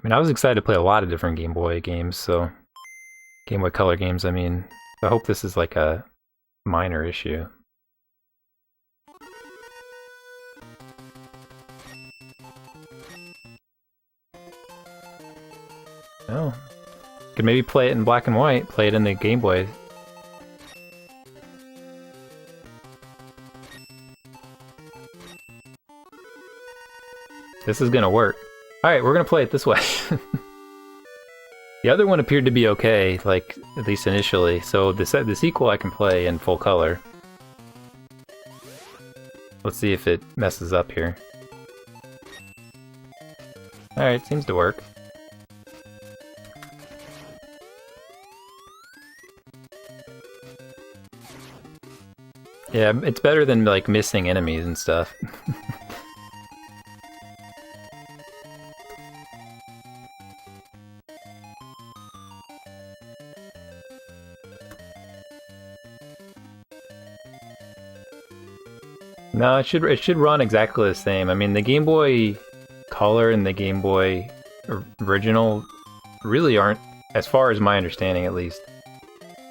mean, I was excited to play a lot of different Game Boy games, so Game Boy Color games, I mean, I hope this is like a minor issue. Oh, could maybe play it in black and white, play it in the Game Boy. This is gonna work. Alright, we're gonna play it this way. The other one appeared to be okay, like, at least initially, so the sequel I can play in full color. Let's see if it messes up here. Alright, seems to work. Yeah, it's better than, like, missing enemies and stuff. No, it should run exactly the same. I mean, the Game Boy Color and the Game Boy original really aren't, as far as my understanding at least,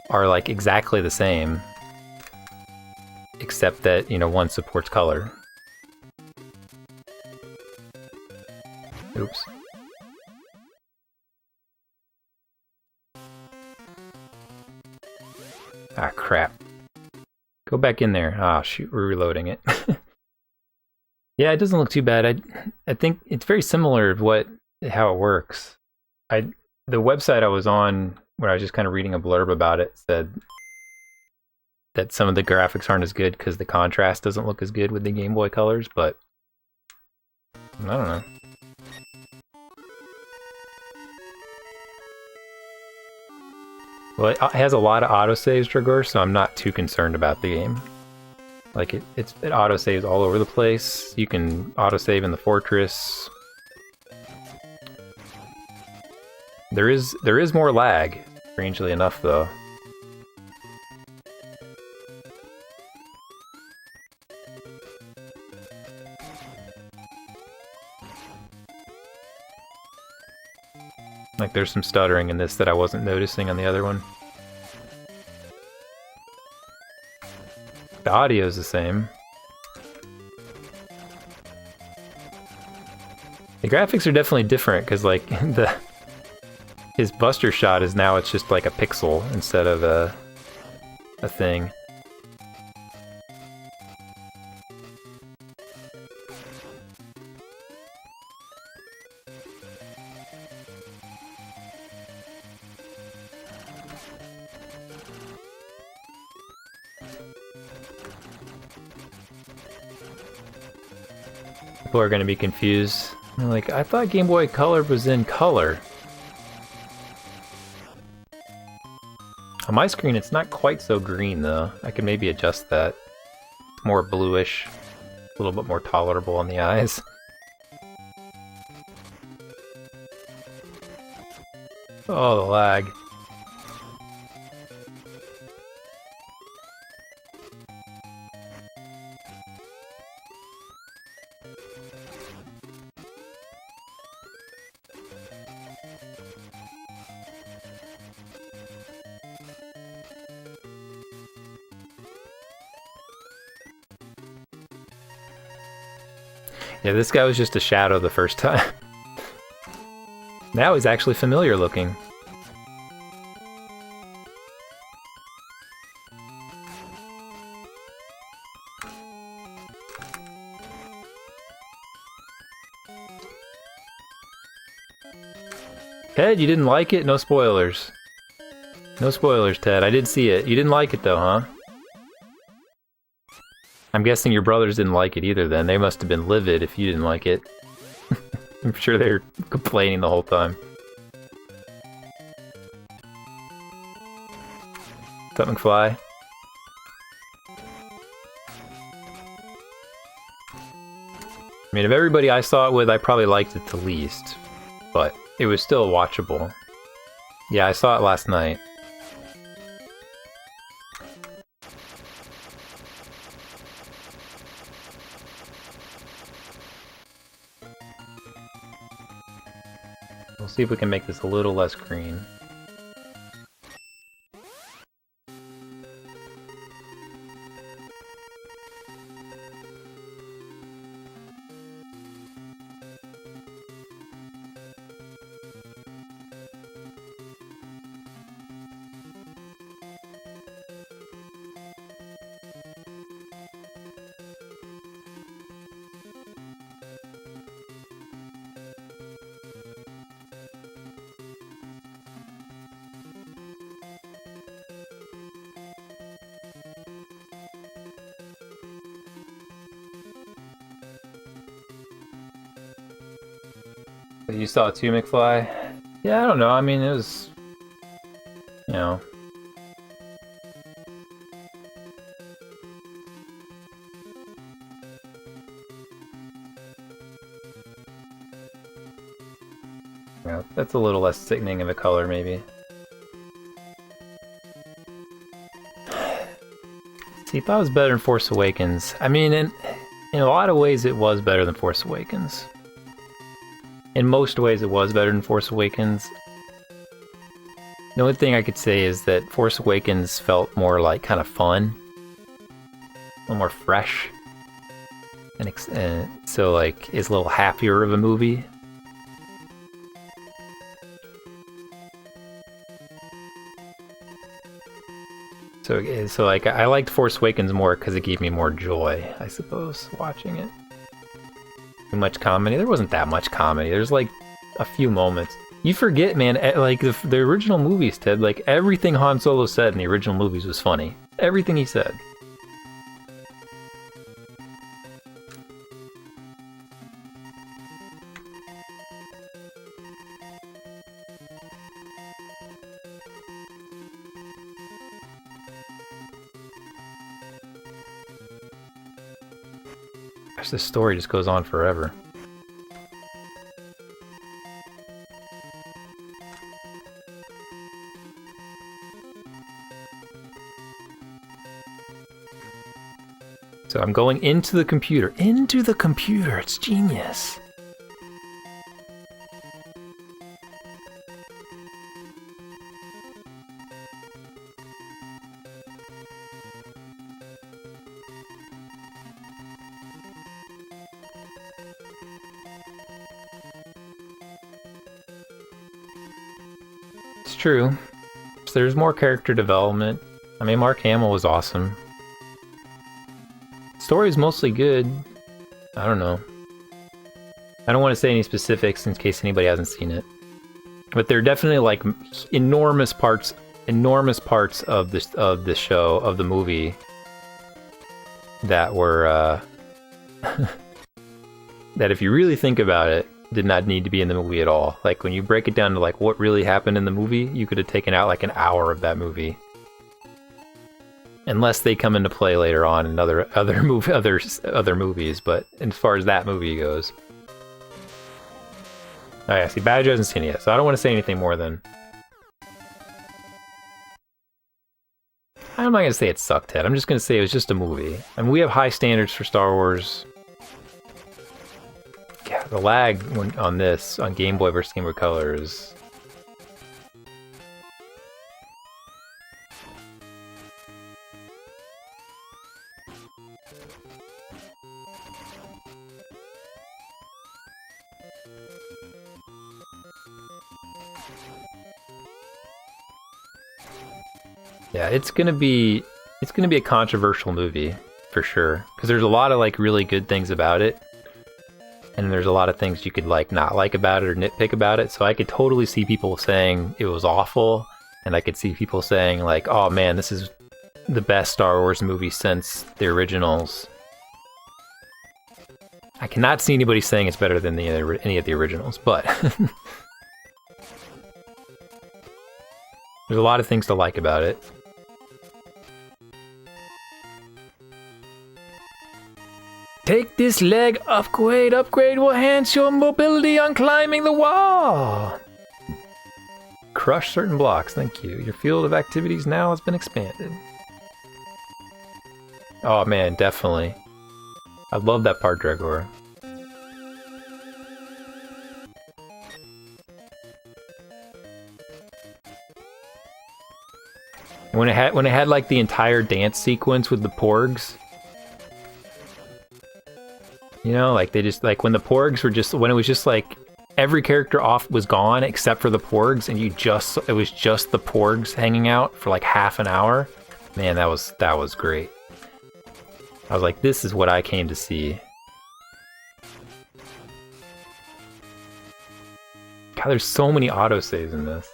are like exactly the same. Except that, you know, one supports color. Oops. Ah, crap. Go back in there. Ah, shoot, we're reloading it. Yeah, it doesn't look too bad. I think it's very similar to how it works. The website I was on, when I was just kind of reading a blurb about it, said that some of the graphics aren't as good because the contrast doesn't look as good with the Game Boy colors, but I don't know. Well, it has a lot of autosaves trigger, so I'm not too concerned about the game. Like, it autosaves all over the place. You can autosave in the fortress. There is more lag, strangely enough, though. Like, there's some stuttering in this that I wasn't noticing on the other one. The audio's the same. The graphics are definitely different, because, like, his buster shot is now, it's just like a pixel instead of a thing. People are going to be confused. They're like, I thought Game Boy Color was in color. On my screen, it's not quite so green, though. I could maybe adjust that. More bluish. A little bit more tolerable on the eyes. Oh, the lag. Yeah, this guy was just a shadow the first time. Now he's actually familiar looking. Ted, you didn't like it? No spoilers. No spoilers, Ted. I did see it. You didn't like it though, huh? I'm guessing your brothers didn't like it either then. They must have been livid if you didn't like it. I'm sure they were complaining the whole time. What's up, McFly? I mean, of everybody I saw it with, I probably liked it the least. But it was still watchable. Yeah, I saw it last night. We'll see if we can make this a little less green. You saw it too, McFly? Yeah, I don't know. I mean, it was, you know. Yeah, that's a little less sickening of a color, maybe. See, if I was better than Force Awakens, I mean, in a lot of ways it was better than Force Awakens. In most ways it was better than Force Awakens. The only thing I could say is that Force Awakens felt more like kind of fun. A little more fresh. And so like is a little happier of a movie. So like I liked Force Awakens more because it gave me more joy, I suppose, watching it. Too much comedy? There wasn't that much comedy. There's like a few moments. You forget, man, like the original movies, Ted, like everything Han Solo said in the original movies was funny. Everything he said. Gosh, this story just goes on forever. So I'm going into the computer. Into the computer! It's genius! It's true. So there's more character development. I mean, Mark Hamill was awesome. Story's mostly good. I don't know. I don't want to say any specifics in case anybody hasn't seen it. But there are definitely like enormous parts of this show, of the movie, that were that if you really think about it, did not need to be in the movie at all. Like when you break it down to like what really happened in the movie, you could have taken out like an hour of that movie. Unless they come into play later on in other movies, but as far as that movie goes. Oh yeah, see, Badger hasn't seen it yet, so I don't want to say anything more than... I'm not going to say it sucked, Ted. I'm just going to say it was just a movie. I mean, we have high standards for Star Wars. Yeah, the lag on this, on Game Boy versus Game Boy Color is... Yeah, it's gonna be a controversial movie for sure, because there's a lot of like really good things about it, and there's a lot of things you could like not like about it or nitpick about it. So I could totally see people saying it was awful, and I could see people saying like, "Oh man, this is the best Star Wars movie since the originals." I cannot see anybody saying it's better than any of the originals, but there's a lot of things to like about it. Take this leg upgrade. Upgrade will enhance your mobility on climbing the wall. Crush certain blocks, thank you. Your field of activities now has been expanded. Oh man, definitely. I love that part, Dregor. And when it had like the entire dance sequence with the porgs, you know, like they just like when the porgs were just when it was just like every character off was gone except for the porgs, and it was just the porgs hanging out for like half an hour. Man, that was great. I was like, this is what I came to see. God, there's so many autosaves in this.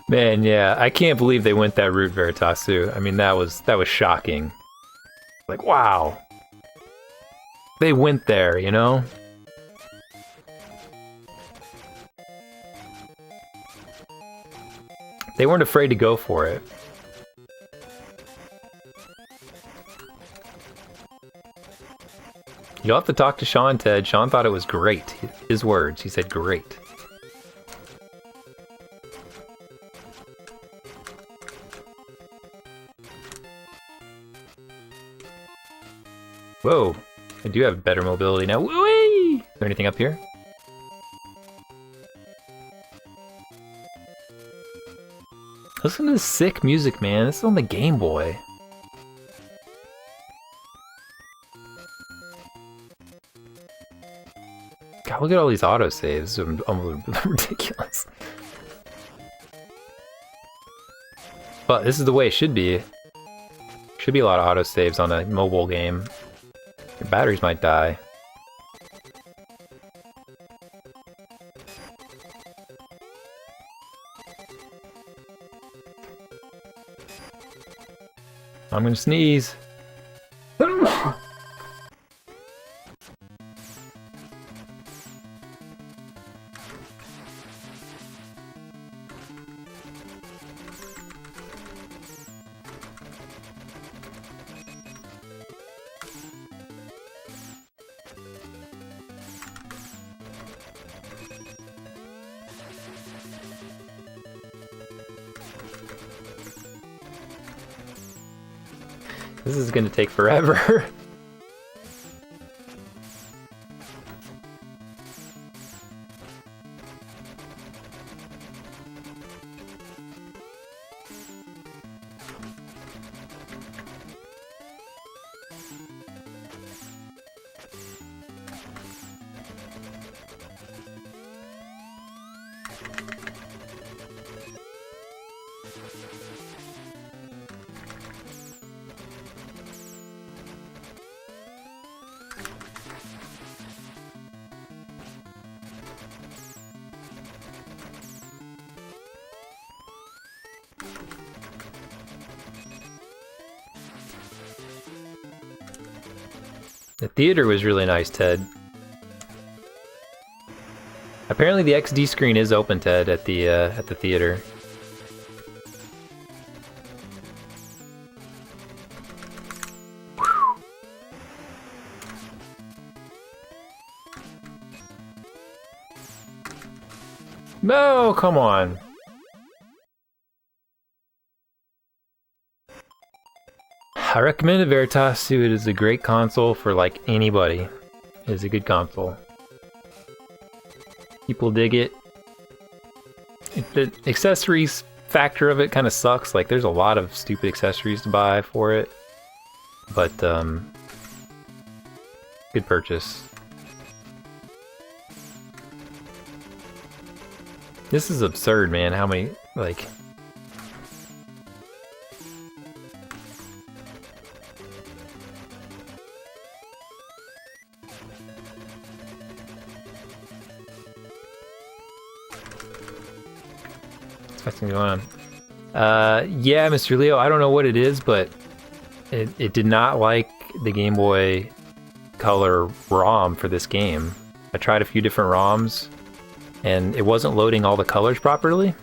Man, yeah, I can't believe they went that route, Veritasu. I mean, that was shocking. Like, wow. They went there, you know? They weren't afraid to go for it. You'll have to talk to Sean, Ted. Sean thought it was great. His words. He said great. Whoa. I do have better mobility now. Whee! Is there anything up here? Listen to this sick music, man. This is on the Game Boy. God, look at all these autosaves. Almost ridiculous. But this is the way it should be. Should be a lot of autosaves on a mobile game. Your batteries might die. I'm gonna sneeze. This is gonna take forever. The theater was really nice, Ted. Apparently the XD screen is open, Ted, at the theater. No, come on. I recommend it, Veritasu. It is a great console for like anybody. It is a good console. People dig it. The accessories factor of it kind of sucks. Like there's a lot of stupid accessories to buy for it. But good purchase. This is absurd, man. How many, like... What's going on? Yeah, Mr. Leo, I don't know what it is, but it did not like the Game Boy Color ROM for this game. I tried a few different ROMs, and it wasn't loading all the colors properly.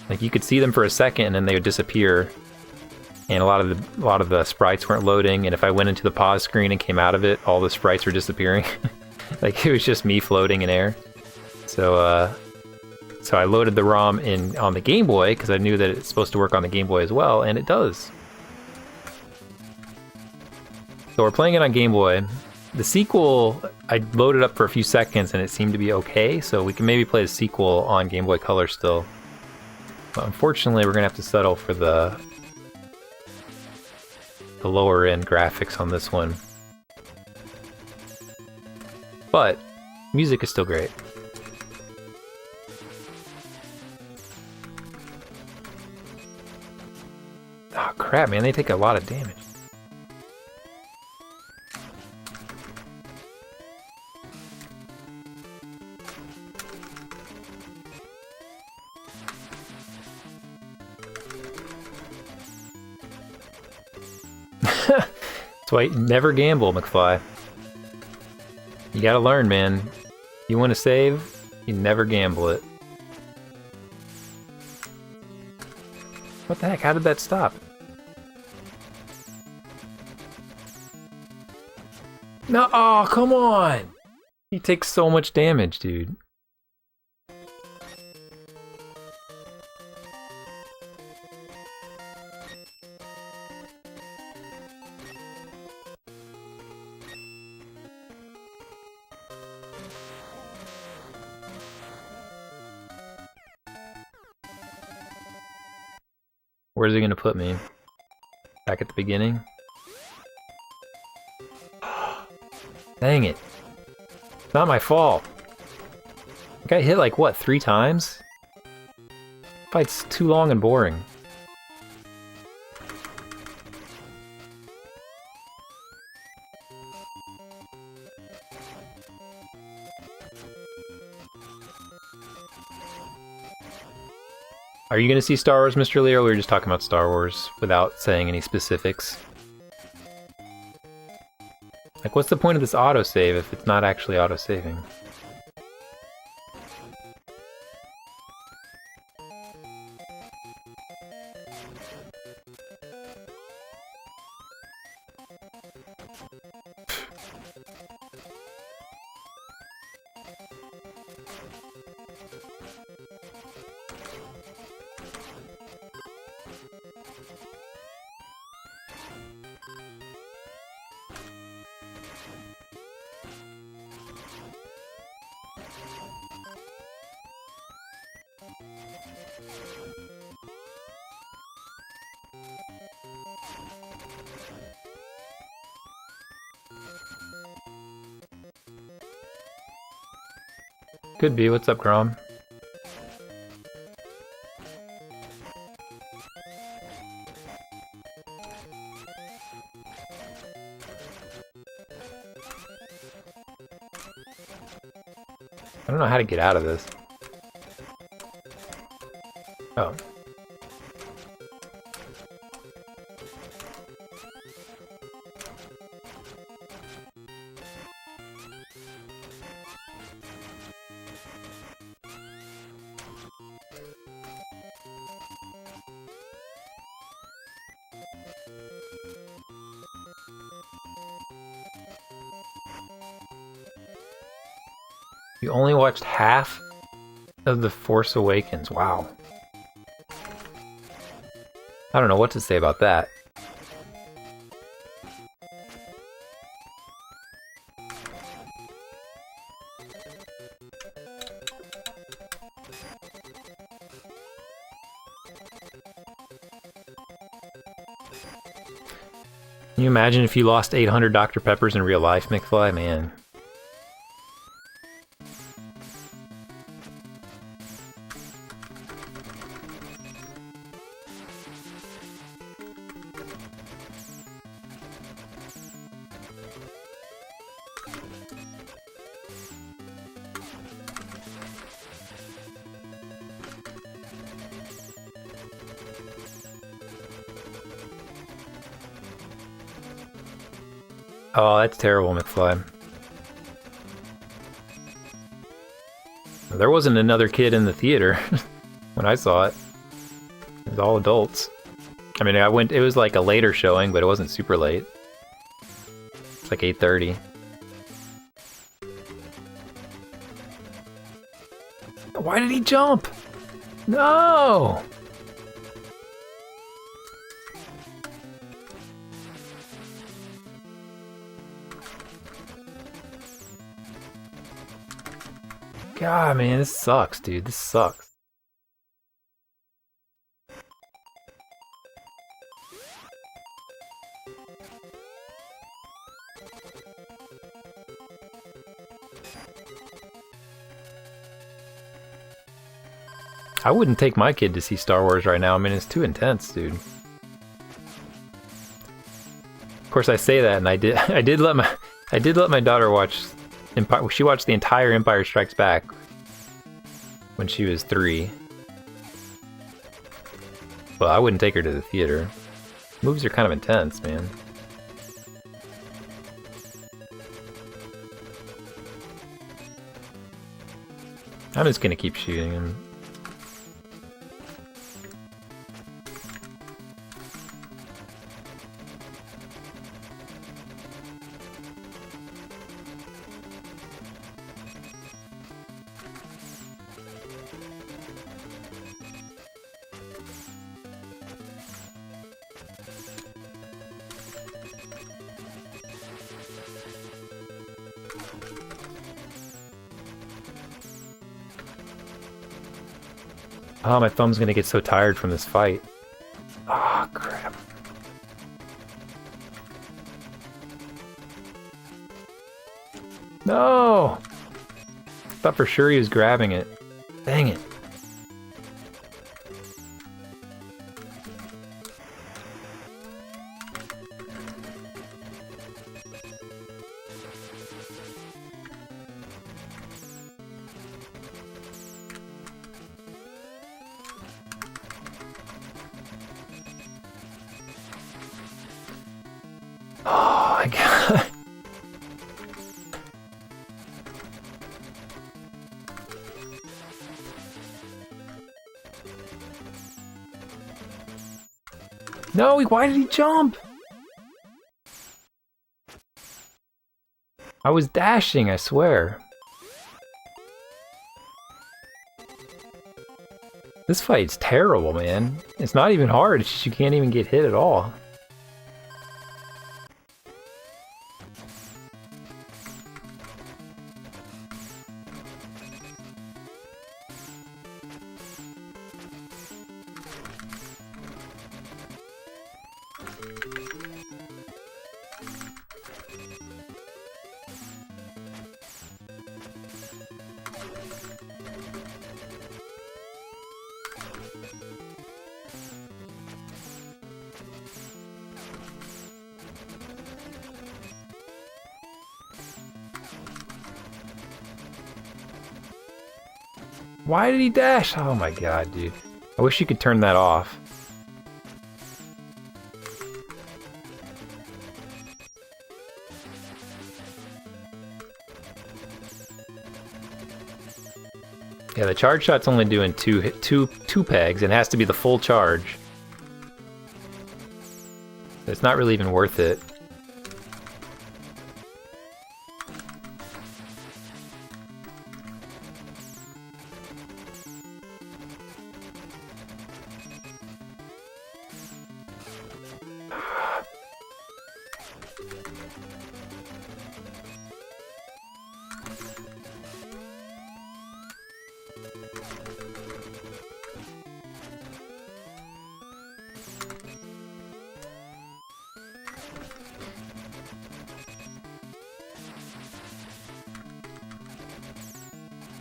Like you could see them for a second, and then they would disappear. And a lot of the sprites weren't loading. And if I went into the pause screen and came out of it, all the sprites were disappearing. Like it was just me floating in air. So I loaded the ROM in on the Game Boy because I knew that it's supposed to work on the Game Boy as well, and it does. So we're playing it on Game Boy. The sequel, I loaded up for a few seconds and it seemed to be okay, so we can maybe play the sequel on Game Boy Color still. But unfortunately, we're gonna have to settle for the lower end graphics on this one. But music is still great. Oh crap, man, they take a lot of damage. That's why you never gamble, McFly. You gotta learn, man. You want to save, you never gamble it. What the heck? How did that stop? No, oh, come on! He takes so much damage, dude. Where's he gonna put me? Back at the beginning? Dang it. It's not my fault. I got hit like, what, 3 times? Fight's too long and boring. Are you going to see Star Wars, Mr. Leo, or were we just talking about Star Wars without saying any specifics? Like, what's the point of this autosave if it's not actually autosaving? Could be. What's up, Grom? I don't know how to get out of this. Oh. You only watched half of The Force Awakens. Wow. I don't know what to say about that. Can you imagine if you lost 800 Dr. Peppers in real life, McFly? Man. Oh, that's terrible, McFly. There wasn't another kid in the theater when I saw it. It was all adults. I mean, it was like a later showing, but it wasn't super late. It's like 8:30. Why did he jump? No! God, man, this sucks, dude. This sucks. I wouldn't take my kid to see Star Wars right now. I mean, it's too intense, dude. Of course, I say that, and I did let my daughter watch Empire. She watched the entire Empire Strikes Back when she was 3. Well, I wouldn't take her to the theater. Movies are kind of intense, man. I'm just gonna keep shooting him. Oh, my thumb's gonna get so tired from this fight. Ah, oh, crap. No! Thought for sure he was grabbing it. Dang it. Oh my god. No, why did he jump? I was dashing, I swear. This fight's terrible, man. It's not even hard, it's just you can't even get hit at all. Why did he dash? Oh my god, dude. I wish you could turn that off. Yeah, the charge shot's only doing two pegs, and it has to be the full charge. It's not really even worth it.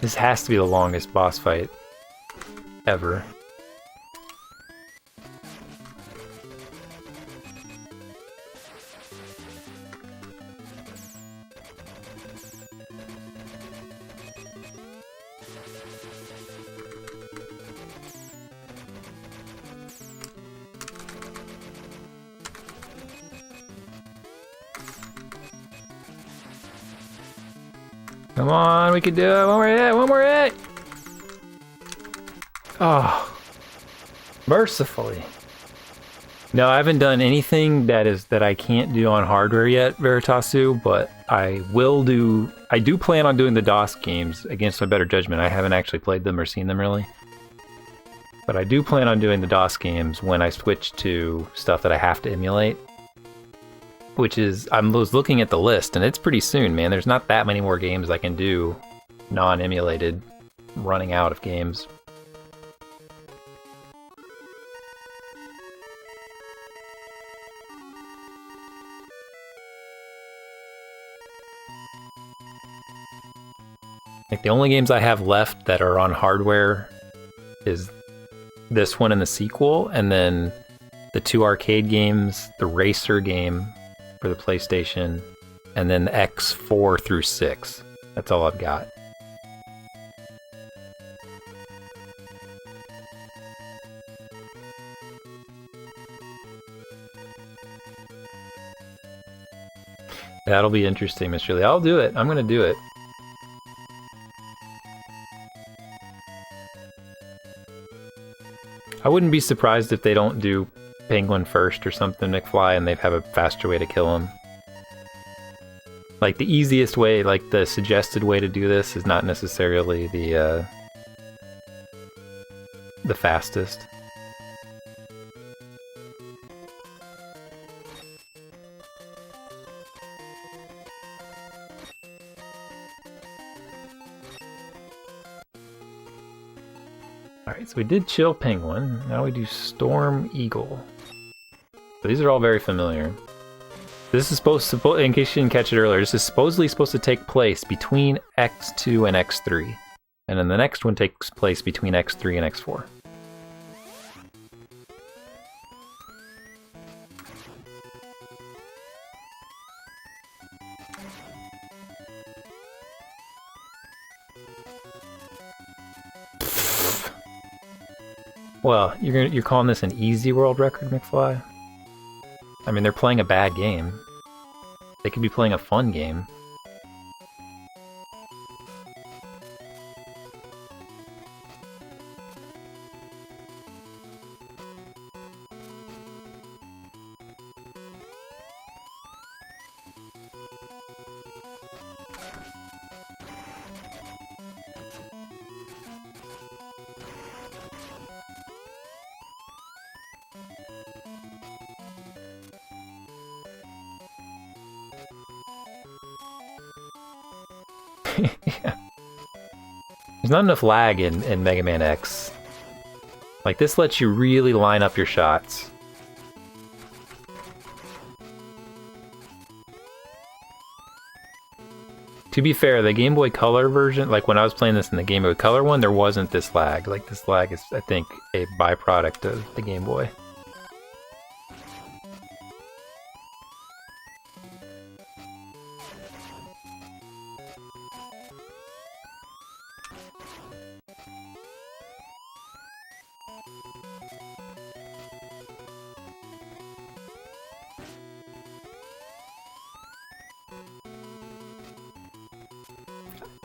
This has to be the longest boss fight ever. Come on, we can do it. One more hit, one more hit. Oh, mercifully. No, I haven't done anything that I can't do on hardware yet, Veritasu, but I do plan on doing the DOS games against my better judgment. I haven't actually played them or seen them really. But I do plan on doing the DOS games when I switch to stuff that I have to emulate. Which is, I was looking at the list, and it's pretty soon, man. There's not that many more games I can do non-emulated running out of games. Like the only games I have left that are on hardware is this one and the sequel, and then the 2 arcade games, the Racer game for the PlayStation, and then X4 through 6. That's all I've got. That'll be interesting, Miss Julie. I'll do it. I'm gonna do it. I wouldn't be surprised if they don't do Penguin first or something, McFly, and they have a faster way to kill him. Like, the easiest way, like, the suggested way to do this is not necessarily the fastest. Alright, so we did Chill Penguin, now we do Storm Eagle. So these are all very familiar. This is supposed to, in case you didn't catch it earlier, this is supposedly supposed to take place between X2 and X3. And then the next one takes place between X3 and X4. Well, you're calling this an easy world record, McFly? I mean, they're playing a bad game. They could be playing a fun game. Yeah. There's not enough lag in Mega Man X. Like, this lets you really line up your shots. To be fair, the Game Boy Color version, like when I was playing this in the Game Boy Color one, there wasn't this lag. Like, this lag is, I think, a byproduct of the Game Boy.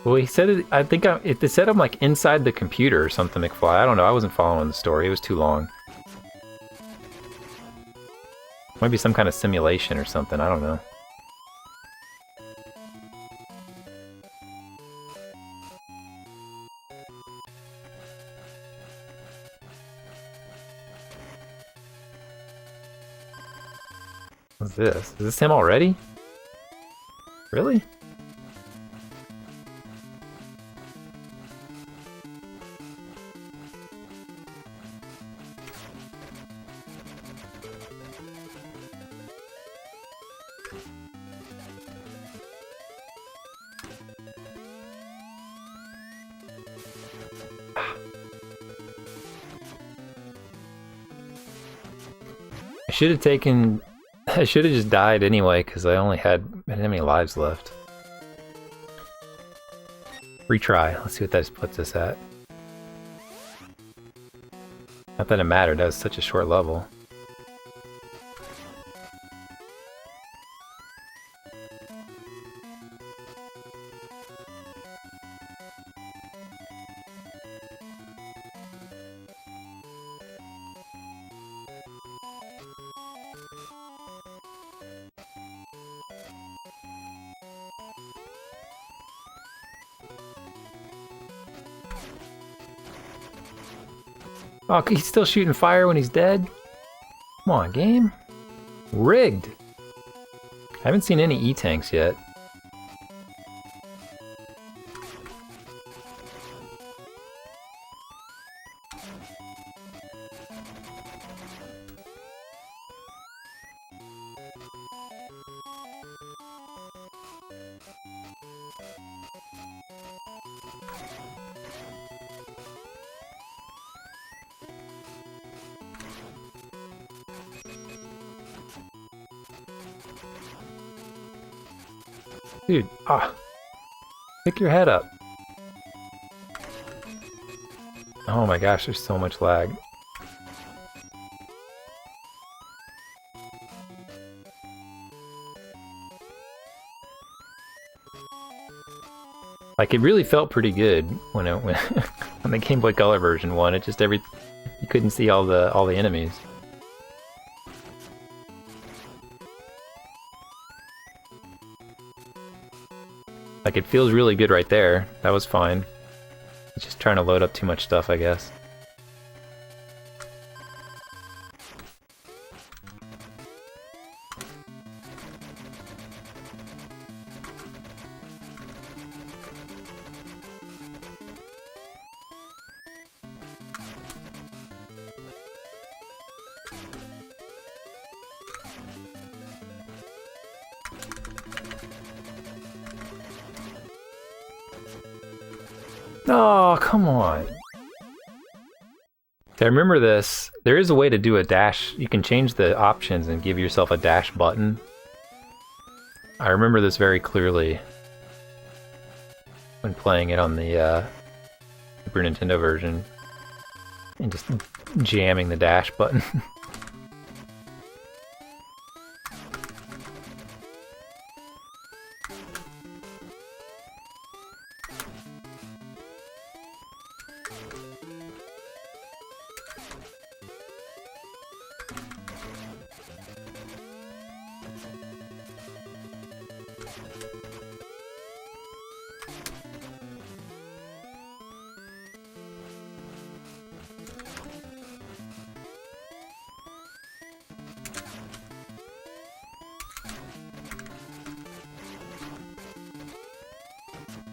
Well, he said it, I think it said I'm like inside the computer or something, McFly. I don't know, I wasn't following the story, it was too long. Might be some kind of simulation or something, I don't know. What's this? Is this him already? Really? I should have just died anyway, because I only had that many lives left. Retry, let's see what that puts us at. Not that it mattered, that was such a short level. Oh, he's still shooting fire when he's dead? Come on, game. Rigged. I haven't seen any E-tanks yet. Dude, pick your head up. Oh my gosh, there's so much lag. Like, it really felt pretty good when when the Game Boy Color version won. It just you couldn't see all the enemies. Like, it feels really good right there. That was fine. It's just trying to load up too much stuff, I guess. Oh, come on. I remember this. There is a way to do a dash. You can change the options and give yourself a dash button. I remember this very clearly when playing it on the Super Nintendo version and just jamming the dash button.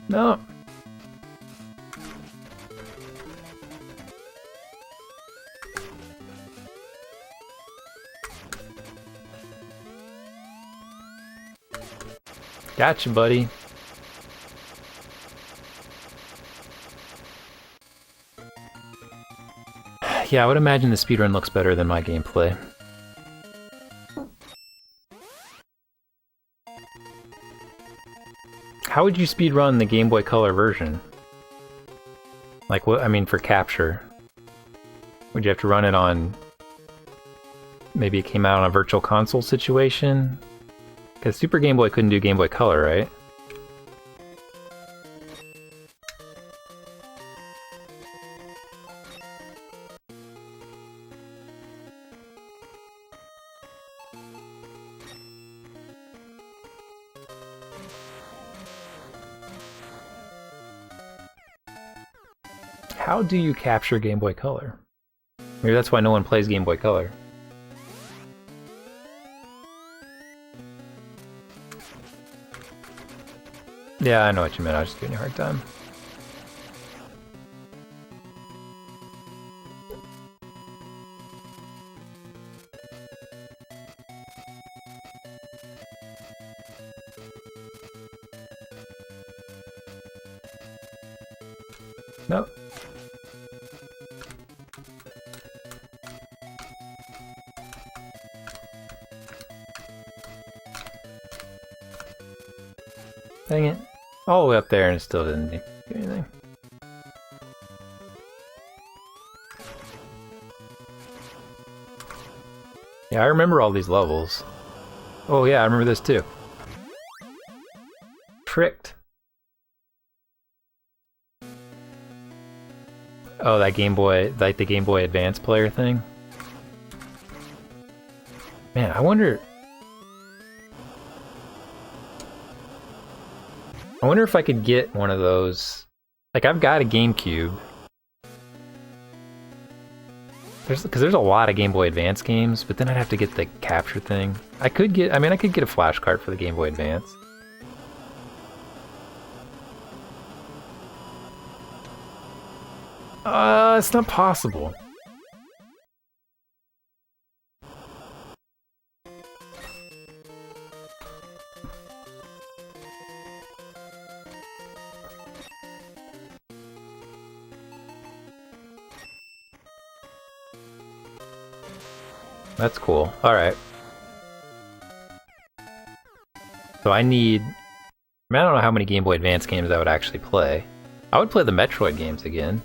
No. Gotcha, buddy. Yeah, I would imagine the speedrun looks better than my gameplay. How would you speedrun the Game Boy Color version? Like, what? I mean, for capture. Would you have to run it on... Maybe it came out on a Virtual Console situation? Because Super Game Boy couldn't do Game Boy Color, right? How do you capture Game Boy Color? Maybe that's why no one plays Game Boy Color. Yeah, I know what you meant. I was just giving you a hard time. Nope. Dang it. All the way up there and it still didn't do anything. Yeah, I remember all these levels. Oh yeah, I remember this too. Tricked. Oh, that Game Boy, like the Game Boy Advance player thing? Man, I wonder if I could get one of those. Like, I've got a GameCube. Because there's a lot of Game Boy Advance games, but then I'd have to get the capture thing. I could get a flash card for the Game Boy Advance. It's not possible. That's cool. Alright. So I need... I don't know how many Game Boy Advance games I would actually play. I would play the Metroid games again.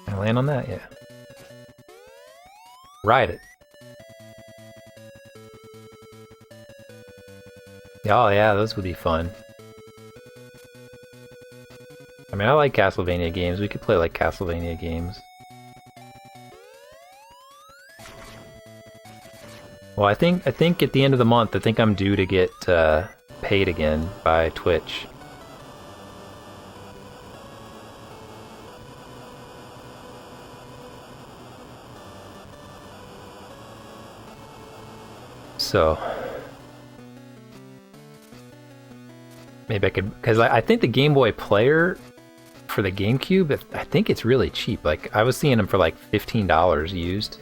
Can I land on that? Yeah. Ride it. Oh yeah, those would be fun. I mean, I like Castlevania games. We could play like Castlevania games. Well, I think at the end of the month, I think I'm due to get paid again by Twitch. So maybe I could, because I think the Game Boy Player for the GameCube, I think it's really cheap. Like, I was seeing them for like $15 used.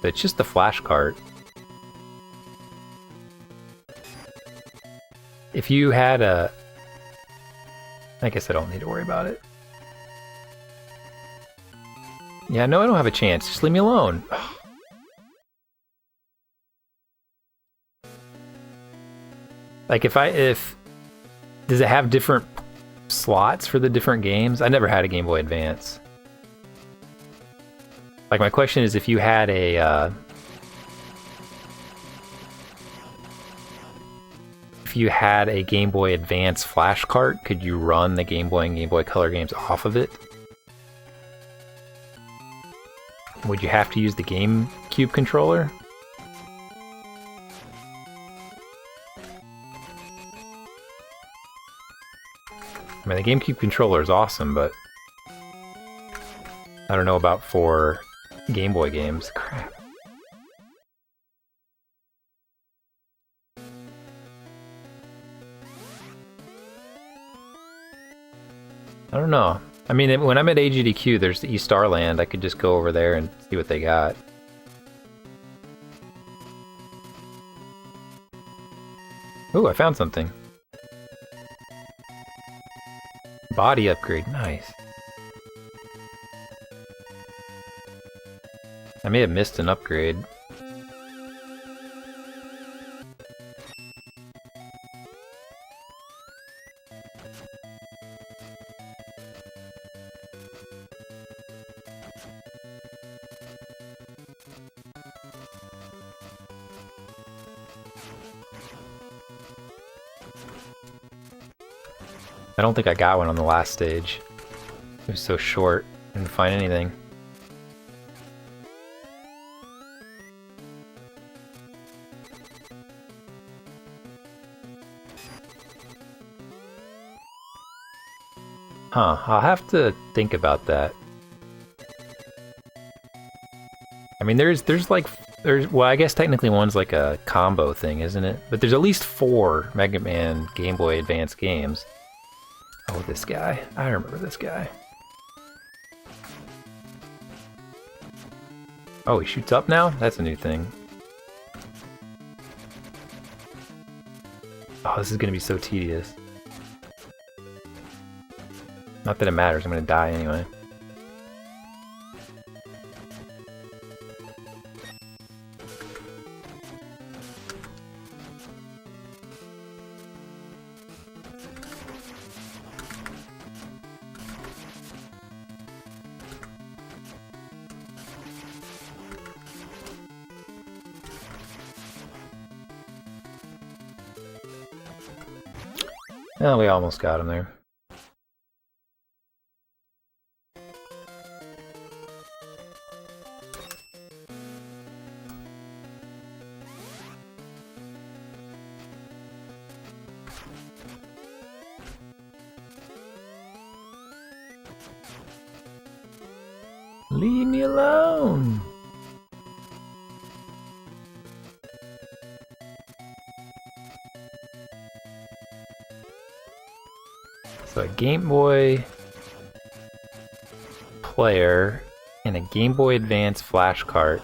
But it's just the flash cart. If you had a... I guess I don't need to worry about it. Yeah, no, I don't have a chance. Just leave me alone. Like, if... Does it have different slots for the different games? I never had a Game Boy Advance. Like, my question is, if you had a... if you had a Game Boy Advance flash cart, could you run the Game Boy and Game Boy Color games off of it? Would you have to use the GameCube controller? I mean, the GameCube controller is awesome, but I don't know about for Game Boy games. Crap. I don't know. I mean, when I'm at AGDQ, there's the East Starland. I could just go over there and see what they got. Ooh, I found something. Body upgrade, nice. I may have missed an upgrade. I don't think I got one on the last stage. It was so short, I didn't find anything. Huh, I'll have to think about that. I mean, well, I guess technically one's like a combo thing, isn't it? But there's at least 4 Mega Man Game Boy Advance games. Oh, this guy. I remember this guy. Oh, he shoots up now? That's a new thing. Oh, this is gonna be so tedious. Not that it matters, I'm gonna die anyway. Oh, we almost got him there. Leave me alone! So a Game Boy player and a Game Boy Advance flash cart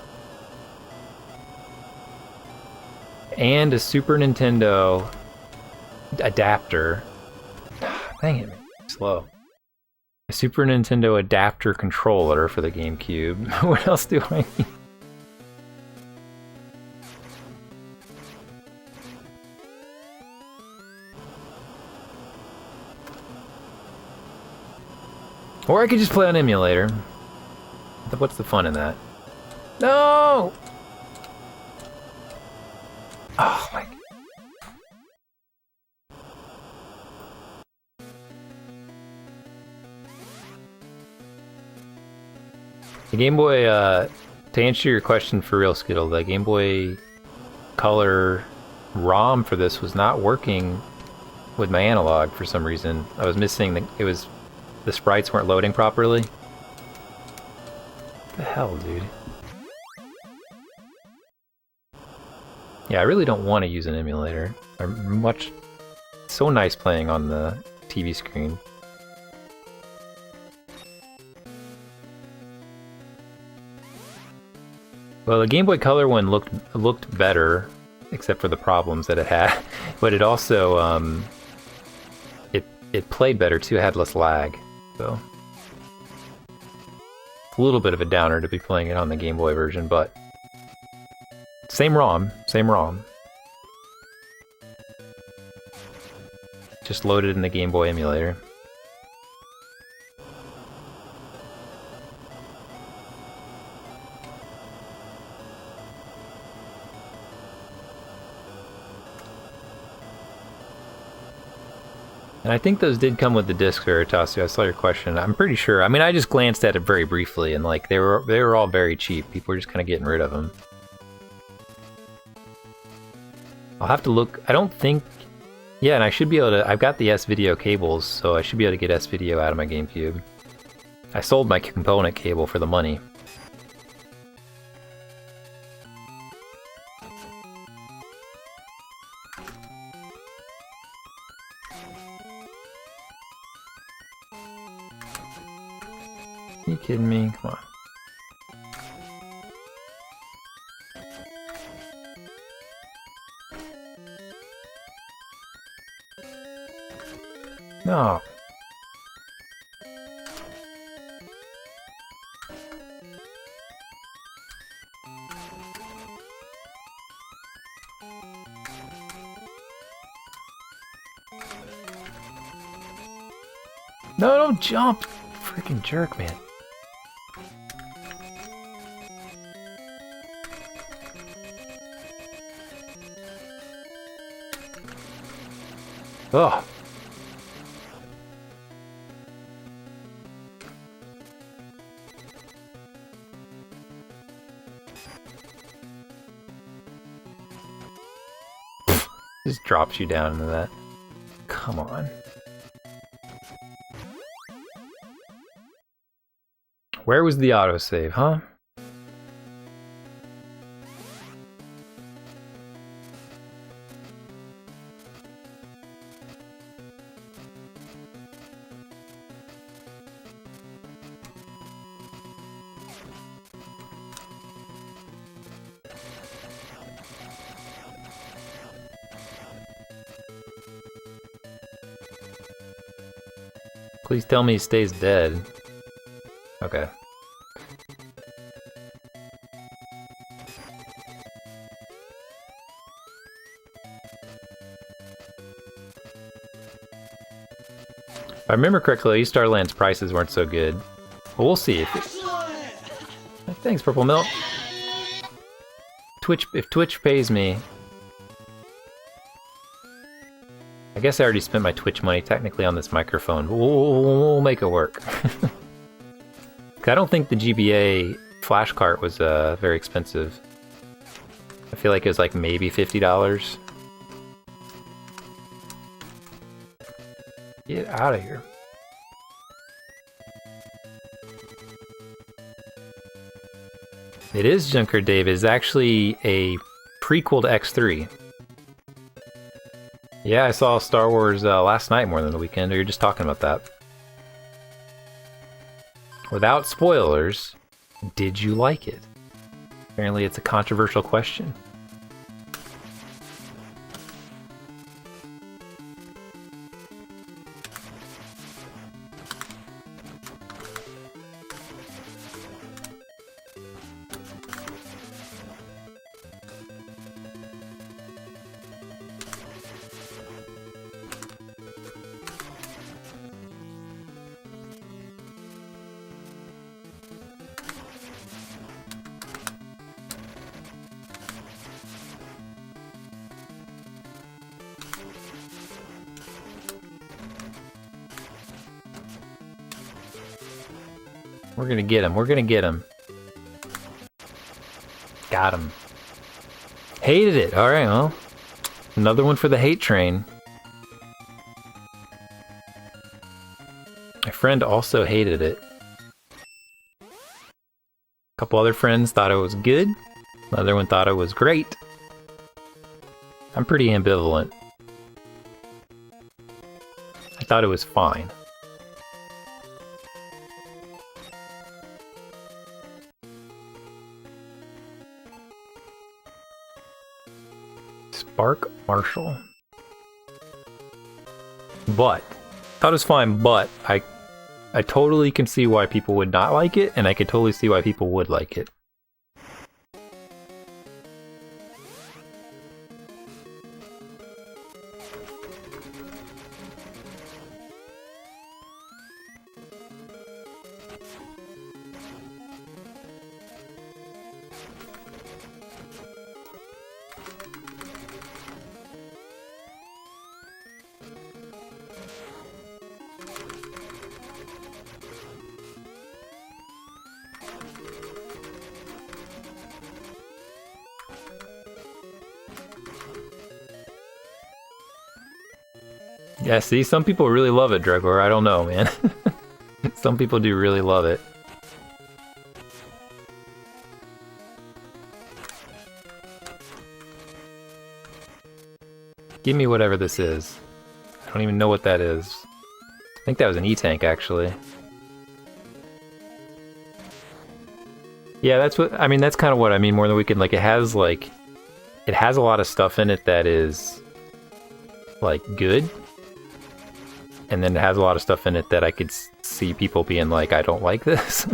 and a Super Nintendo adapter. Dang it, slow. A Super Nintendo adapter controller for the GameCube. What else do I need? Or I could just play on emulator. What's the fun in that? No! Oh my god. The Game Boy, to answer your question for real, Skittle, the Game Boy Color ROM for this was not working with my analog for some reason. I was missing the sprites weren't loading properly. What the hell, dude? Yeah, I really don't want to use an emulator. So nice playing on the TV screen. Well, the Game Boy Color one looked better, except for the problems that it had. But it also it played better too. It had less lag, so a little bit of a downer to be playing it on the Game Boy version, but same ROM, same ROM. Just loaded in the Game Boy emulator. And I think those did come with the disc, Veritasiu. I saw your question. I'm pretty sure. I mean, I just glanced at it very briefly, and like they were all very cheap. People were just kind of getting rid of them. I'll have to look. I don't think. Yeah, and I should be able to. I've got the S-Video cables, so I should be able to get S-Video out of my GameCube. I sold my component cable for the money. Are you kidding me? Come on. No. No, don't jump! Freaking jerk, man. Ugh. Just drops you down into that. Come on. Where was the autosave, huh? Please tell me he stays dead. Okay. If I remember correctly, Starland's prices weren't so good. Well, we'll see. Thanks, Purple Milk. If Twitch pays me... I guess I already spent my Twitch money technically on this microphone, but we'll make it work. I don't think the GBA flash cart was very expensive. I feel like it was like maybe $50. Get out of here. It is Junker Dave. It's actually a prequel to X3. Yeah, I saw Star Wars last night more than the weekend, or you're just talking about that. Without spoilers, did you like it? Apparently it's a controversial question. We're gonna get him. We're gonna get him. Got him. Hated it. Alright, well. Another one for the hate train. My friend also hated it. A couple other friends thought it was good. Another one thought it was great. I'm pretty ambivalent. I thought it was fine. Spark Marshall. But thought it was fine, but I totally can see why people would not like it, and I could totally see why people would like it. Yeah, see, some people really love it, Dregor. I don't know, man. Some people do really love it. Give me whatever this is. I don't even know what that is. I think that was an E-tank, actually. Yeah, that's what I mean. That's kind of what I mean more than we can. Like, it has a lot of stuff in it that is like good. And then it has a lot of stuff in it that I could see people being like, I don't like this.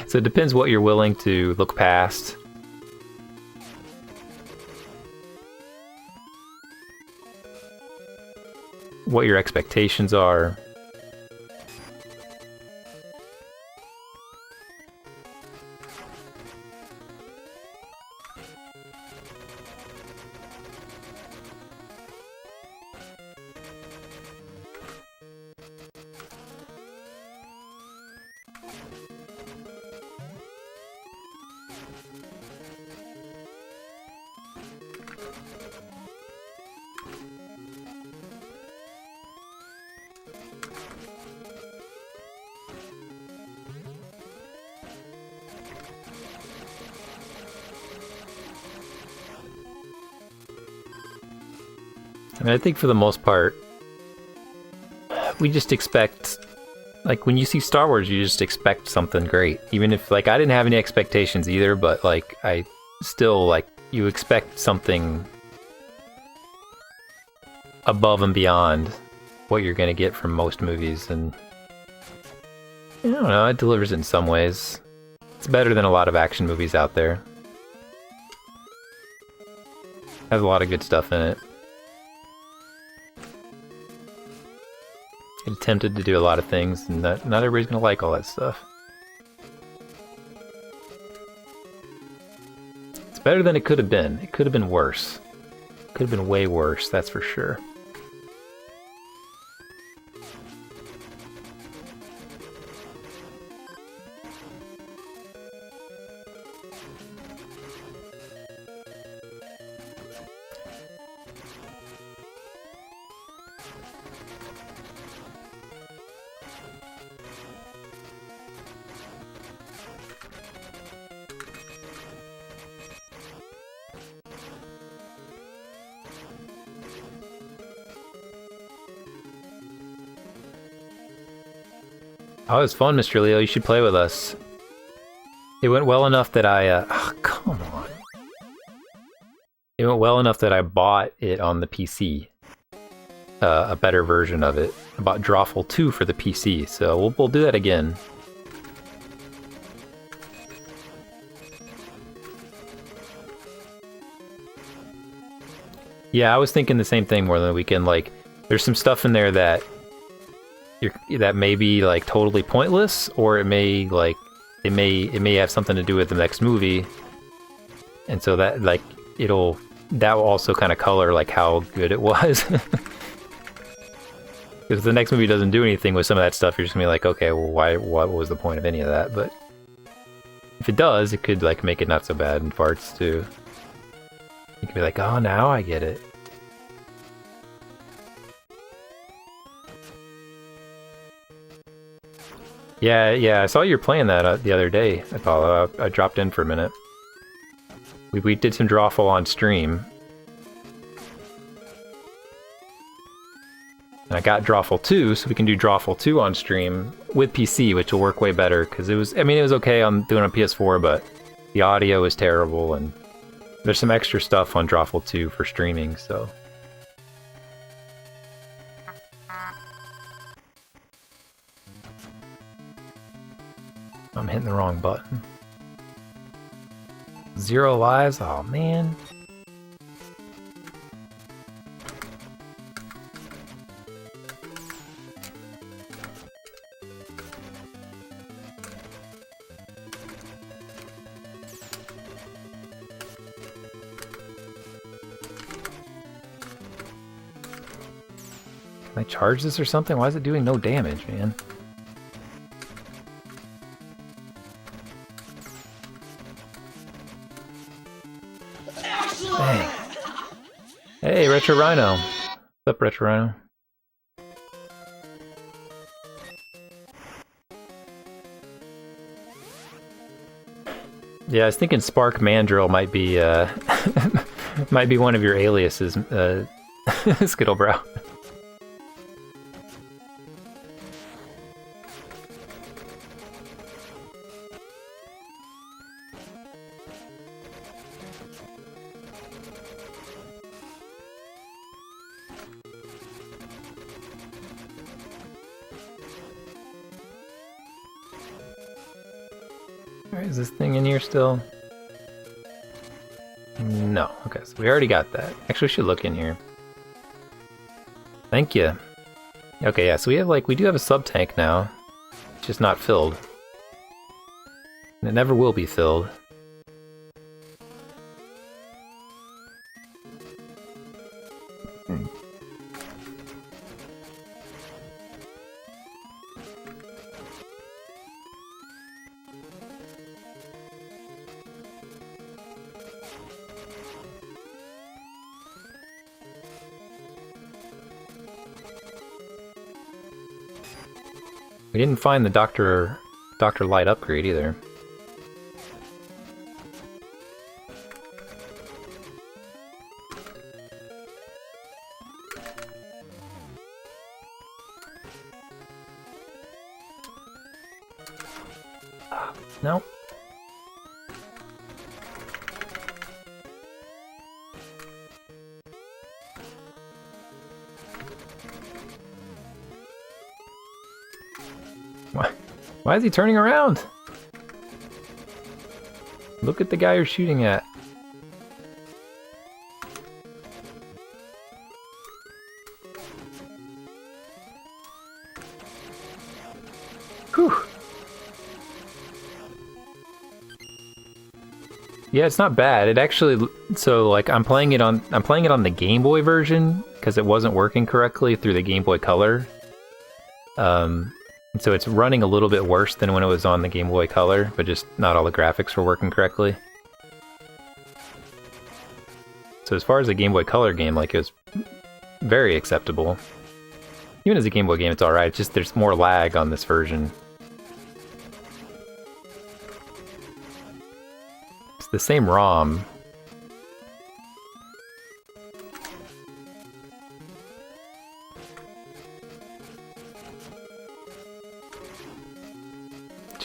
So it depends what you're willing to look past. What your expectations are. I mean, I think for the most part, we just expect, like, when you see Star Wars, you just expect something great. Even if, like, I didn't have any expectations either, but, like, I still, like, you expect something above and beyond what you're gonna get from most movies, and I don't know, it delivers in some ways. It's better than a lot of action movies out there. Has a lot of good stuff in it. It attempted to do a lot of things, and not everybody's gonna like all that stuff. It's better than it could have been. It could have been worse. Could have been way worse, that's for sure. Oh, it was fun, Mr. Leo. You should play with us. It went well enough that I... oh, come on. It went well enough that I bought it on the PC. A better version of it. I bought Drawful 2 for the PC, so we'll do that again. Yeah, I was thinking the same thing more than the weekend. Like, there's some stuff in there that that may be like totally pointless, or it may like it may have something to do with the next movie, and so that like that will also kind of color like how good it was. Because the next movie doesn't do anything with some of that stuff, you're just gonna be like, okay, well, what was the point of any of that? But if it does, it could like make it not so bad in parts too. You could be like, oh, now I get it. Yeah, I saw you were playing that the other day, Apollo. I dropped in for a minute. We did some Drawful on stream. And I got Drawful 2, so we can do Drawful 2 on stream with PC, which will work way better, because it was okay on doing it on PS4, but the audio is terrible, and there's some extra stuff on Drawful 2 for streaming, so... I'm hitting the wrong button. 0 lives? Oh man. Can I charge this or something? Why is it doing no damage, man? Dang. Hey, Retro Rhino. What's up, Retro Rhino? Yeah, I was thinking Spark Mandrill might be might be one of your aliases, Skittlebrow. Alright, is this thing in here still? No. Okay, so we already got that. Actually, we should look in here. Thank you. Okay, yeah, so we do have a sub-tank now. It's just not filled. And it never will be filled. We didn't find the Dr. Light upgrade either. No. Why is he turning around? Look at the guy you're shooting at. Whew. Yeah, it's not bad. It actually, so like I'm playing it on the Game Boy version because it wasn't working correctly through the Game Boy Color. And so it's running a little bit worse than when it was on the Game Boy Color, but just not all the graphics were working correctly. So as far as a Game Boy Color game, like, it was very acceptable. Even as a Game Boy game, it's alright, it's just there's more lag on this version. It's the same ROM.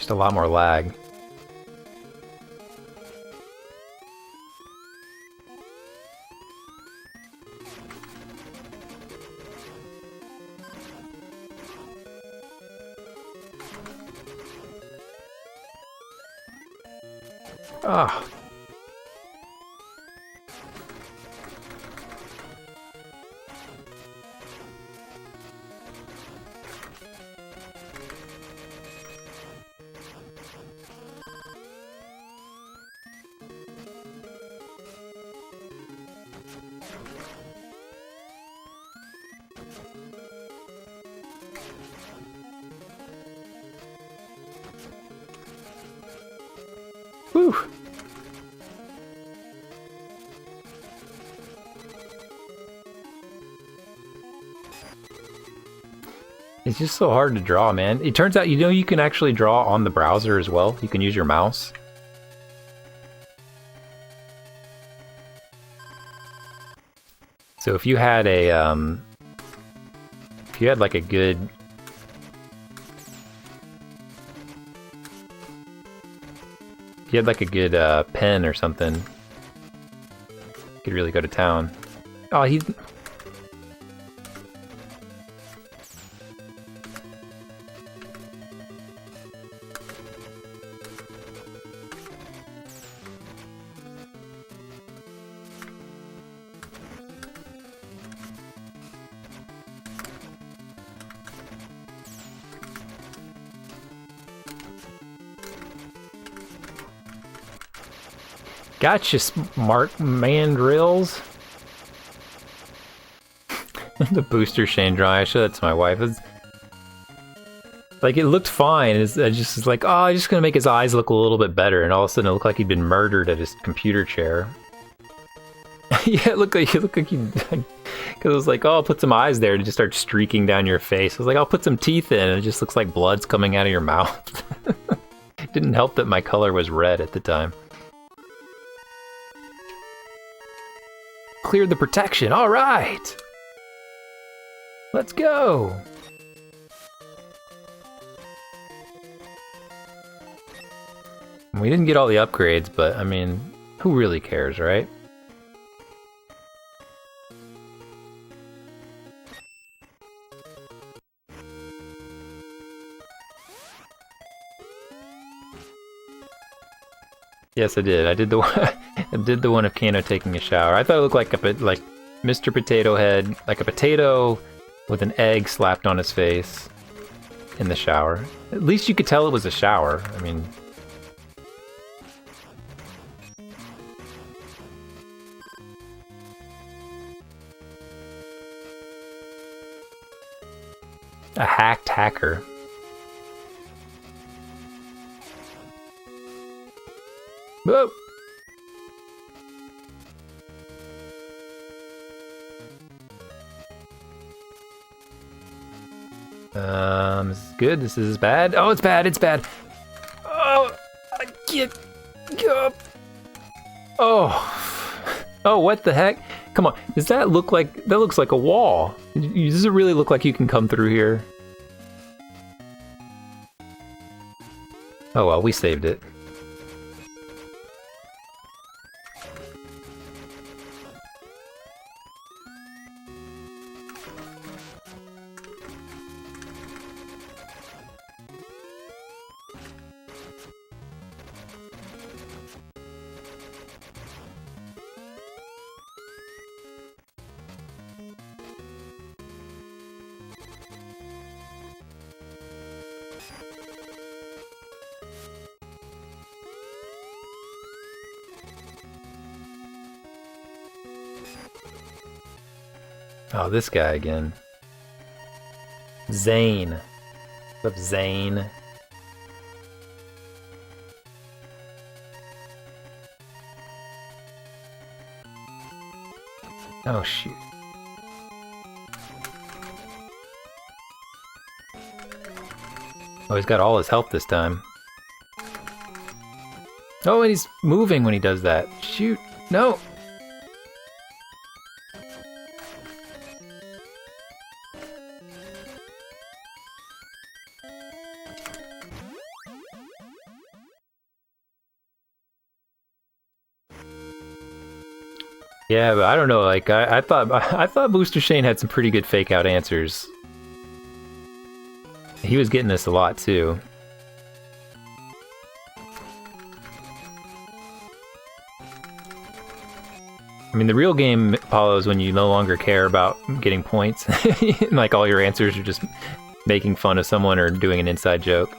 Just a lot more lag. Ah. Whew. It's just so hard to draw, man. It turns out, you can actually draw on the browser as well. You can use your mouse. So if you had a, if you had like a good... If you had like a good pen or something, you could really go to town. Oh, he's... Gotcha, smart mandrills. The booster Shane drawing. I showed that to my wife. Like, it looked fine. I just was like, oh, I'm just gonna make his eyes look a little bit better, and all of a sudden it looked like he'd been murdered at his computer chair. Yeah, it looked like he, because it was like, oh, I'll put some eyes there, and it just starts streaking down your face. I was like, I'll put some teeth in, and it just looks like blood's coming out of your mouth. It didn't help that my color was red at the time. Cleared the protection. All right. Let's go. We didn't get all the upgrades, but I mean, who really cares, right? Yes, I did. I did the one. I did the one of Kano taking a shower. I thought it looked like like Mr. Potato Head, like a potato with an egg slapped on his face in the shower. At least you could tell it was a shower. I mean, a hacked hacker. Whoa! This is good. This is bad. Oh, it's bad. It's bad. Oh, I can't go. Oh, oh, what the heck? Come on. Does that look like? That looks like a wall. Does it really look like you can come through here? Oh well, we saved it. Oh, this guy again. Zane. What's up, Zane? Oh, shoot. Oh, he's got all his health this time. Oh, and he's moving when he does that. Shoot. No! Yeah, but I don't know. Like I thought Booster Shane had some pretty good fake out answers. He was getting this a lot too. I mean, the real game, Paulo, is when you no longer care about getting points. Like all your answers are just making fun of someone or doing an inside joke.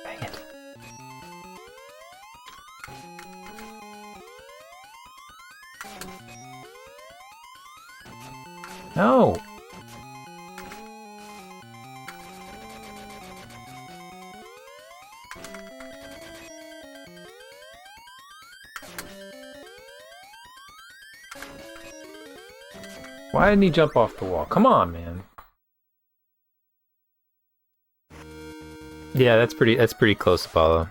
Dang it. No! Why didn't he jump off the wall? Come on, man. Yeah, that's pretty close, Apollo.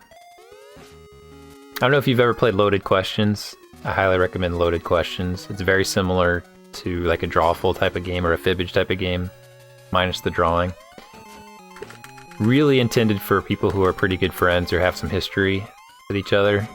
I don't know if you've ever played Loaded Questions. I highly recommend Loaded Questions. It's very similar to like a drawful type of game or a fibbage type of game, minus the drawing. Really intended for people who are pretty good friends or have some history with each other.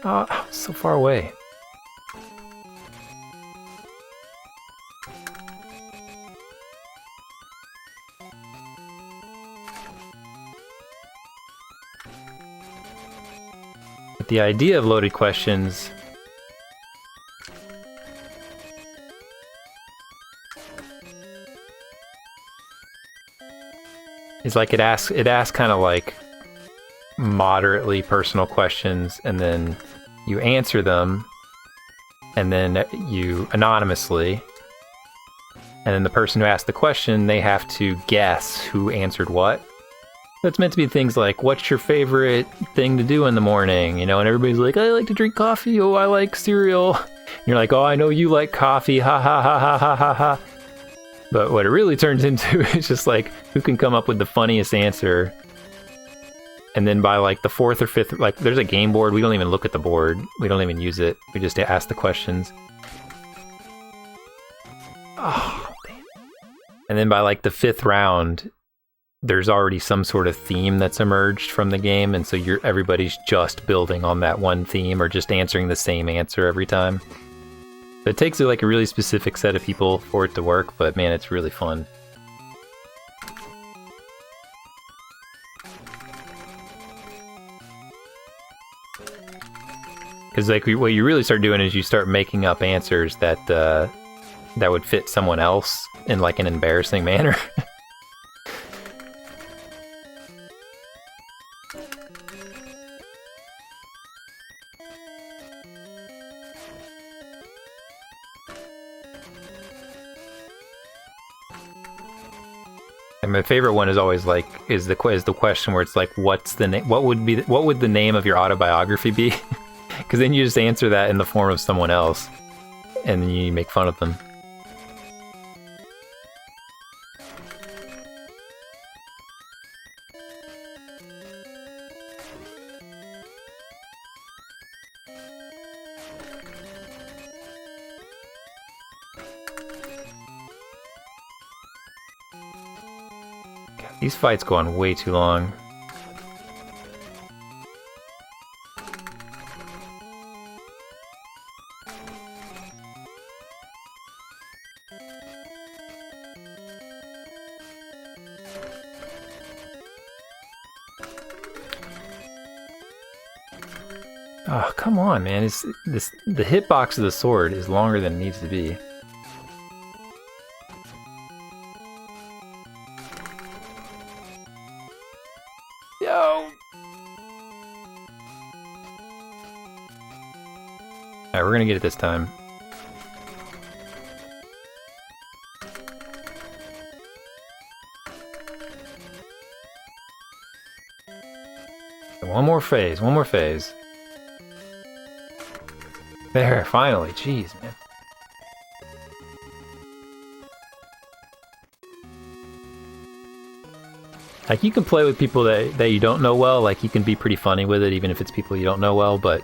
Oh, so far away. But the idea of Loaded Questions is like it asks kind of like moderately personal questions, and then you answer them, and then you anonymously, and then the person who asked the question, they have to guess who answered what. That's meant to be things like, what's your favorite thing to do in the morning? You know, and everybody's like, I like to drink coffee. Oh, I like cereal. And you're like, oh, I know you like coffee. Ha ha ha ha ha ha ha. But what it really turns into is just like, who can come up with the funniest answer? And then by like the fourth or fifth, like there's a game board. We don't even look at the board. We don't even use it. We just ask the questions. Oh, damn. And then by like the fifth round, there's already some sort of theme that's emerged from the game. And so everybody's just building on that one theme or just answering the same answer every time. So it takes like a really specific set of people for it to work, but man, it's really fun. Because like what you really start doing is you start making up answers that that would fit someone else in like an embarrassing manner. And my favorite one is always like is the question where it's like, what's the name? What would the name of your autobiography be? Because then you just answer that in the form of someone else, and then you make fun of them. God, these fights go on way too long. Oh, come on, man. The hitbox of the sword is longer than it needs to be. Yo! Alright, we're gonna get it this time. It one more phase, one more phase. There, finally. Jeez, man. Like, you can play with people that you don't know well, like, you can be pretty funny with it, even if it's people you don't know well, but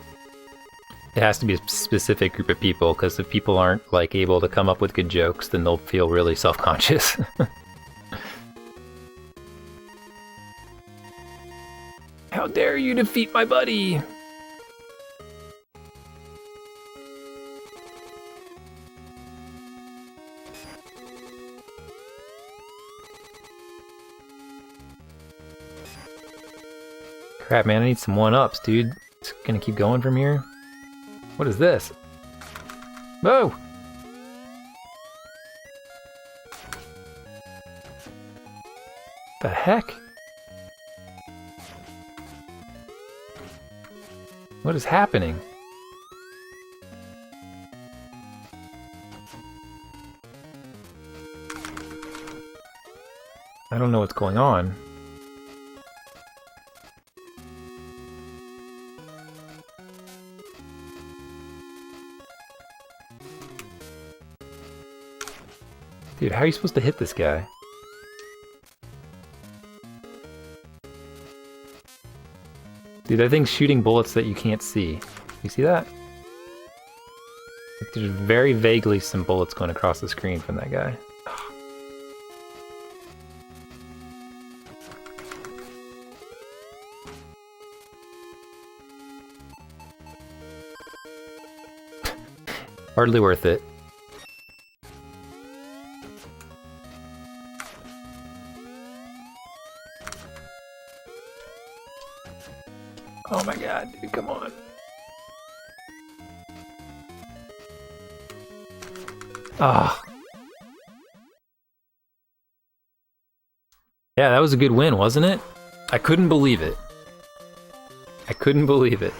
it has to be a specific group of people, because if people aren't, like, able to come up with good jokes, then they'll feel really self-conscious. How dare you defeat my buddy! Crap, man, I need some one-ups, dude. It's gonna keep going from here. What is this? Whoa! The heck? What is happening? I don't know what's going on. Dude, how are you supposed to hit this guy? Dude, that thing's shooting bullets that you can't see. You see that? Like, there's very vaguely some bullets going across the screen from that guy. Hardly worth it. Oh my god, dude, come on. Ah. Yeah, that was a good win, wasn't it? I couldn't believe it. I couldn't believe it.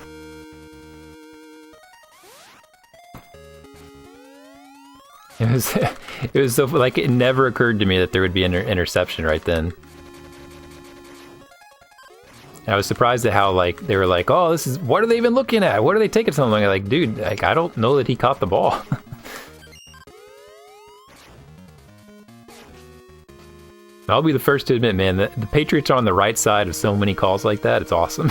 It was so, like, it never occurred to me that there would be an interception right then. I was surprised at how, like, they were like, oh, this is, what are they even looking at? What are they taking so long? Like, dude, like, I don't know that he caught the ball. I'll be the first to admit, man, that the Patriots are on the right side of so many calls like that. It's awesome.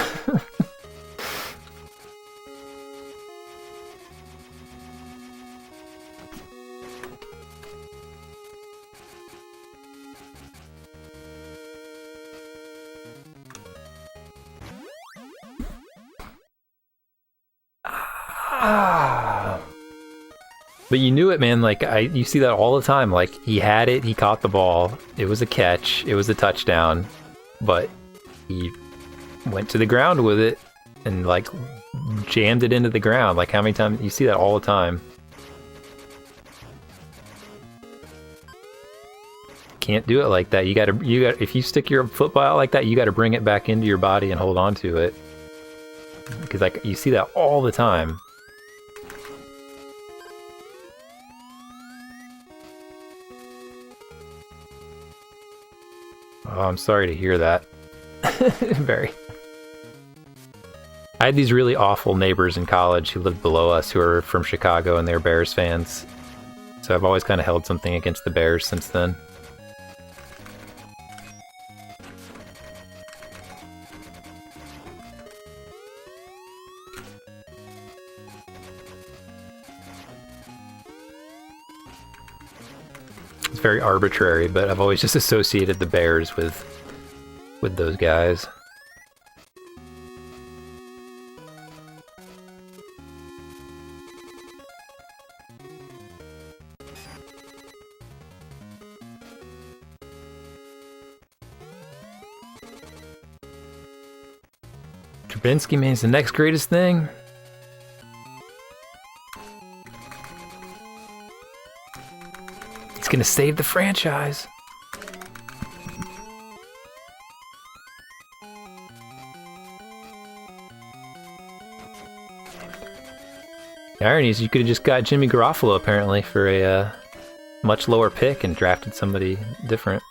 But you knew it, man. Like, you see that all the time. Like, he had it, he caught the ball, it was a catch, it was a touchdown, but he went to the ground with it and, like, jammed it into the ground. Like, how many times you see that all the time? Can't do it like that. You gotta, if you stick your football out like that, you gotta bring it back into your body and hold on to it. Because, like, you see that all the time. Oh, I'm sorry to hear that. Very. I had these really awful neighbors in college who lived below us who are from Chicago and they're Bears fans. So I've always kind of held something against the Bears since then. Very arbitrary, but I've always just associated the Bears with those guys. Trubinsky, man, is the next greatest thing. Gonna save the franchise. The irony is you could have just got Jimmy Garoppolo apparently for a much lower pick and drafted somebody different.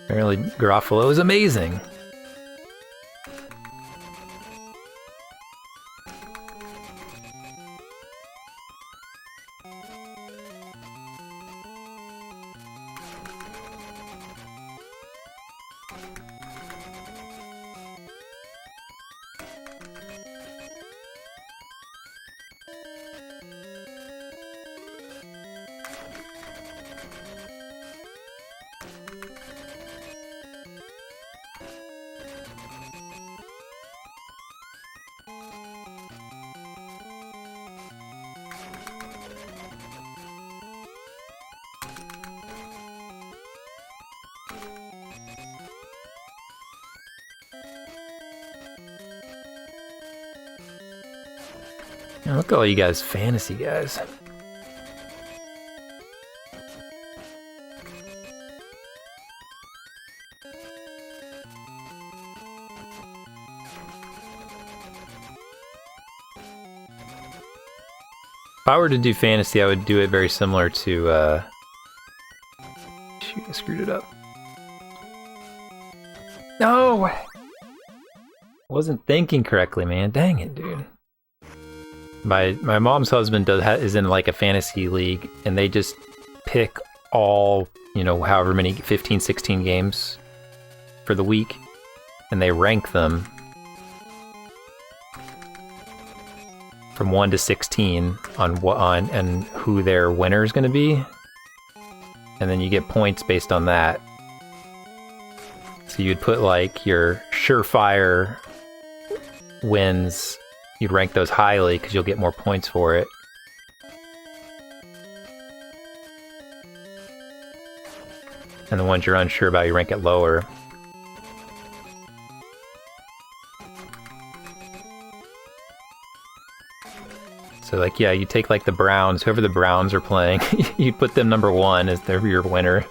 Apparently Garofalo is amazing. Now look at all you guys, fantasy guys. If I were to do fantasy, I would do it very similar to, shoot, I screwed it up. No! Wasn't thinking correctly, man. Dang it, dude. My mom's husband is in like a fantasy league, and they just pick all, you know, however many, 15, 16 games for the week, and they rank them from 1 to 16 on and who their winner is going to be, and then you get points based on that. So you'd put like your surefire wins, you'd rank those highly because you'll get more points for it. And the ones you're unsure about, you rank it lower. So like, yeah, you take like the Browns, whoever the Browns are playing, you put them number 1 as they're your winner.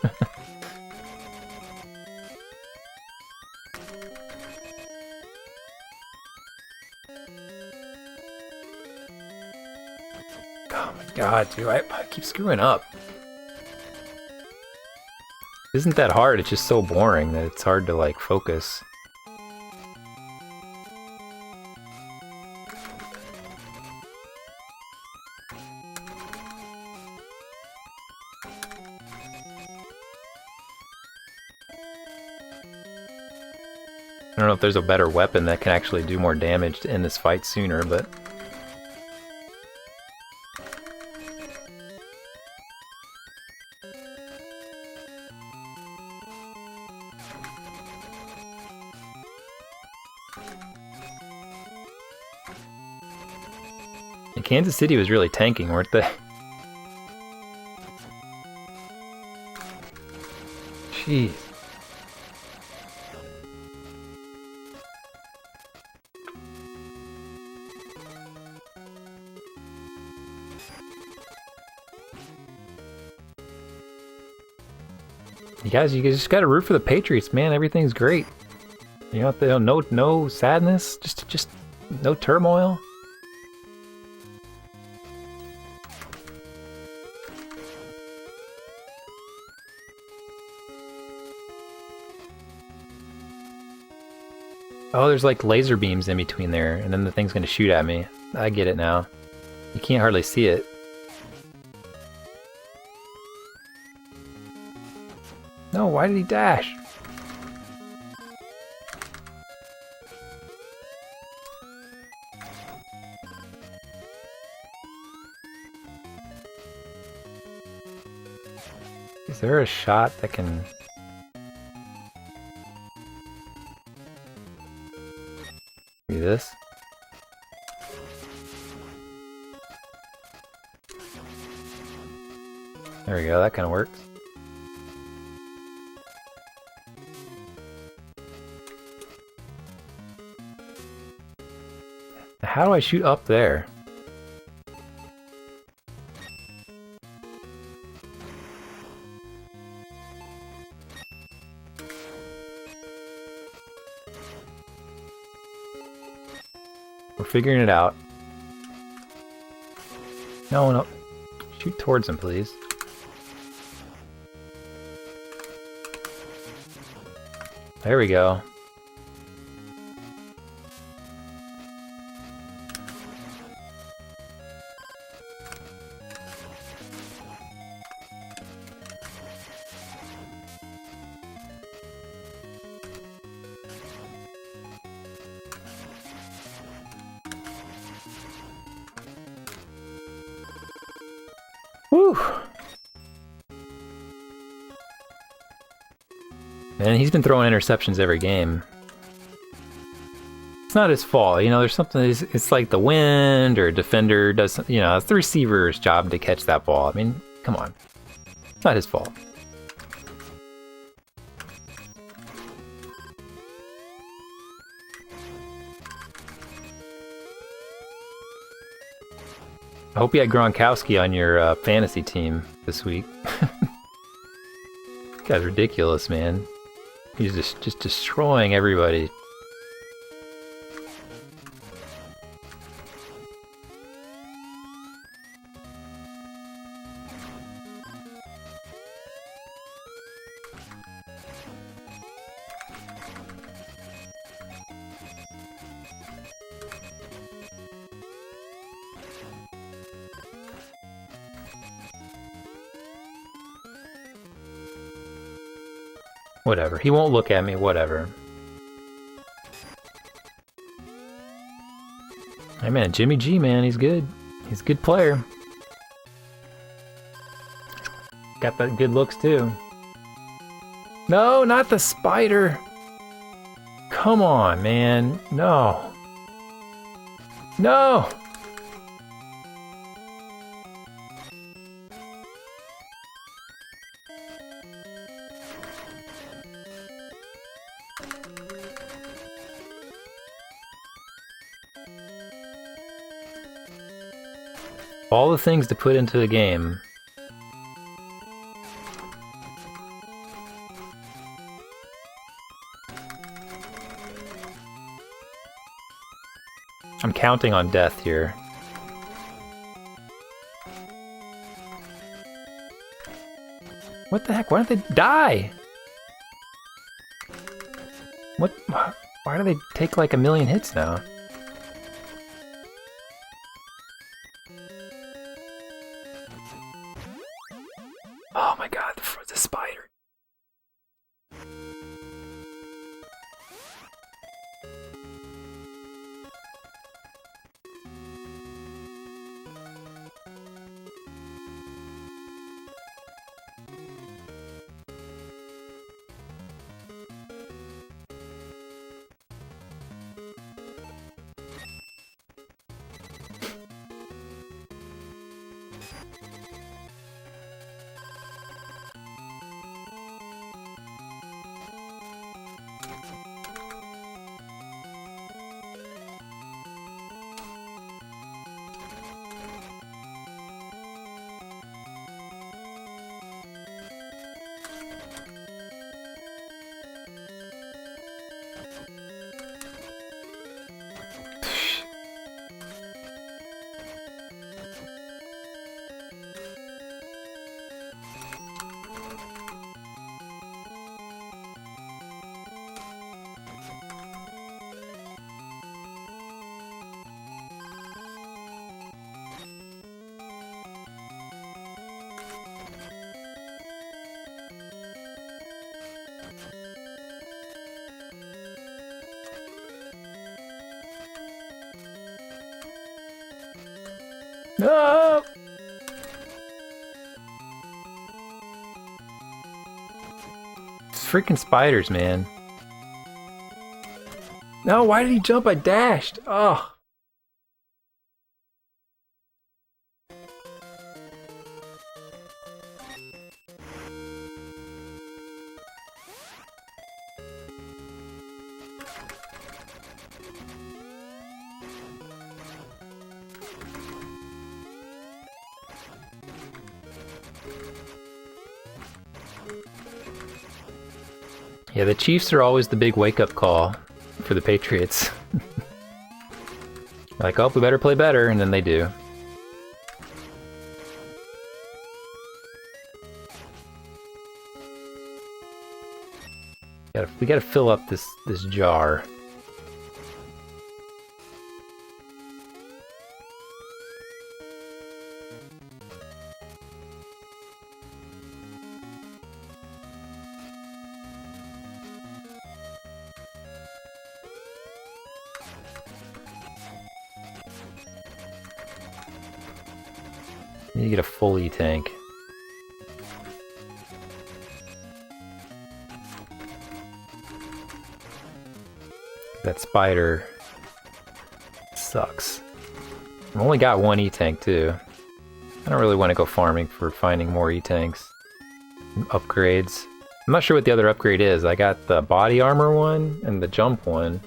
Oh my god, dude, I keep screwing up. It isn't that hard, it's just so boring that it's hard to like focus. I don't know if there's a better weapon that can actually do more damage to end this fight sooner, but... And Kansas City was really tanking, weren't they? Jeez. You guys just gotta root for the Patriots, man. Everything's great. You know, no sadness, just no turmoil. Oh, there's like laser beams in between there, and then the thing's gonna shoot at me. I get it now. You can't hardly see it. No, why did he dash? Is there a shot that can... do this? There we go, that kind of works. How do I shoot up there? We're figuring it out. No. Shoot towards him, please. There we go. Whew. Man, he's been throwing interceptions every game. It's not his fault, you know, there's something, it's like the wind or a defender does, you know, it's the receiver's job to catch that ball. I mean, come on. It's not his fault. I hope you had Gronkowski on your fantasy team this week. This guy's ridiculous, man. He's just destroying everybody. Whatever. He won't look at me. Whatever. Hey man, Jimmy G, man, he's good. He's a good player. Got that good looks too. No, not the spider. Come on, man. No. No. All the things to put into the game. I'm counting on death here. What the heck? Why don't they die? What? Why do they take like a million hits now? Oh my god, the spider. No! It's freaking spiders, man. No, why did he jump? I dashed. Oh. Yeah, the Chiefs are always the big wake-up call for the Patriots. Like, oh, we better play better, and then they do. We gotta fill up this jar. Need to get a full E-tank. That spider sucks. I've only got one E-tank too. I don't really want to go farming for finding more E-tanks. Upgrades. I'm not sure what the other upgrade is. I got the body armor one and the jump one.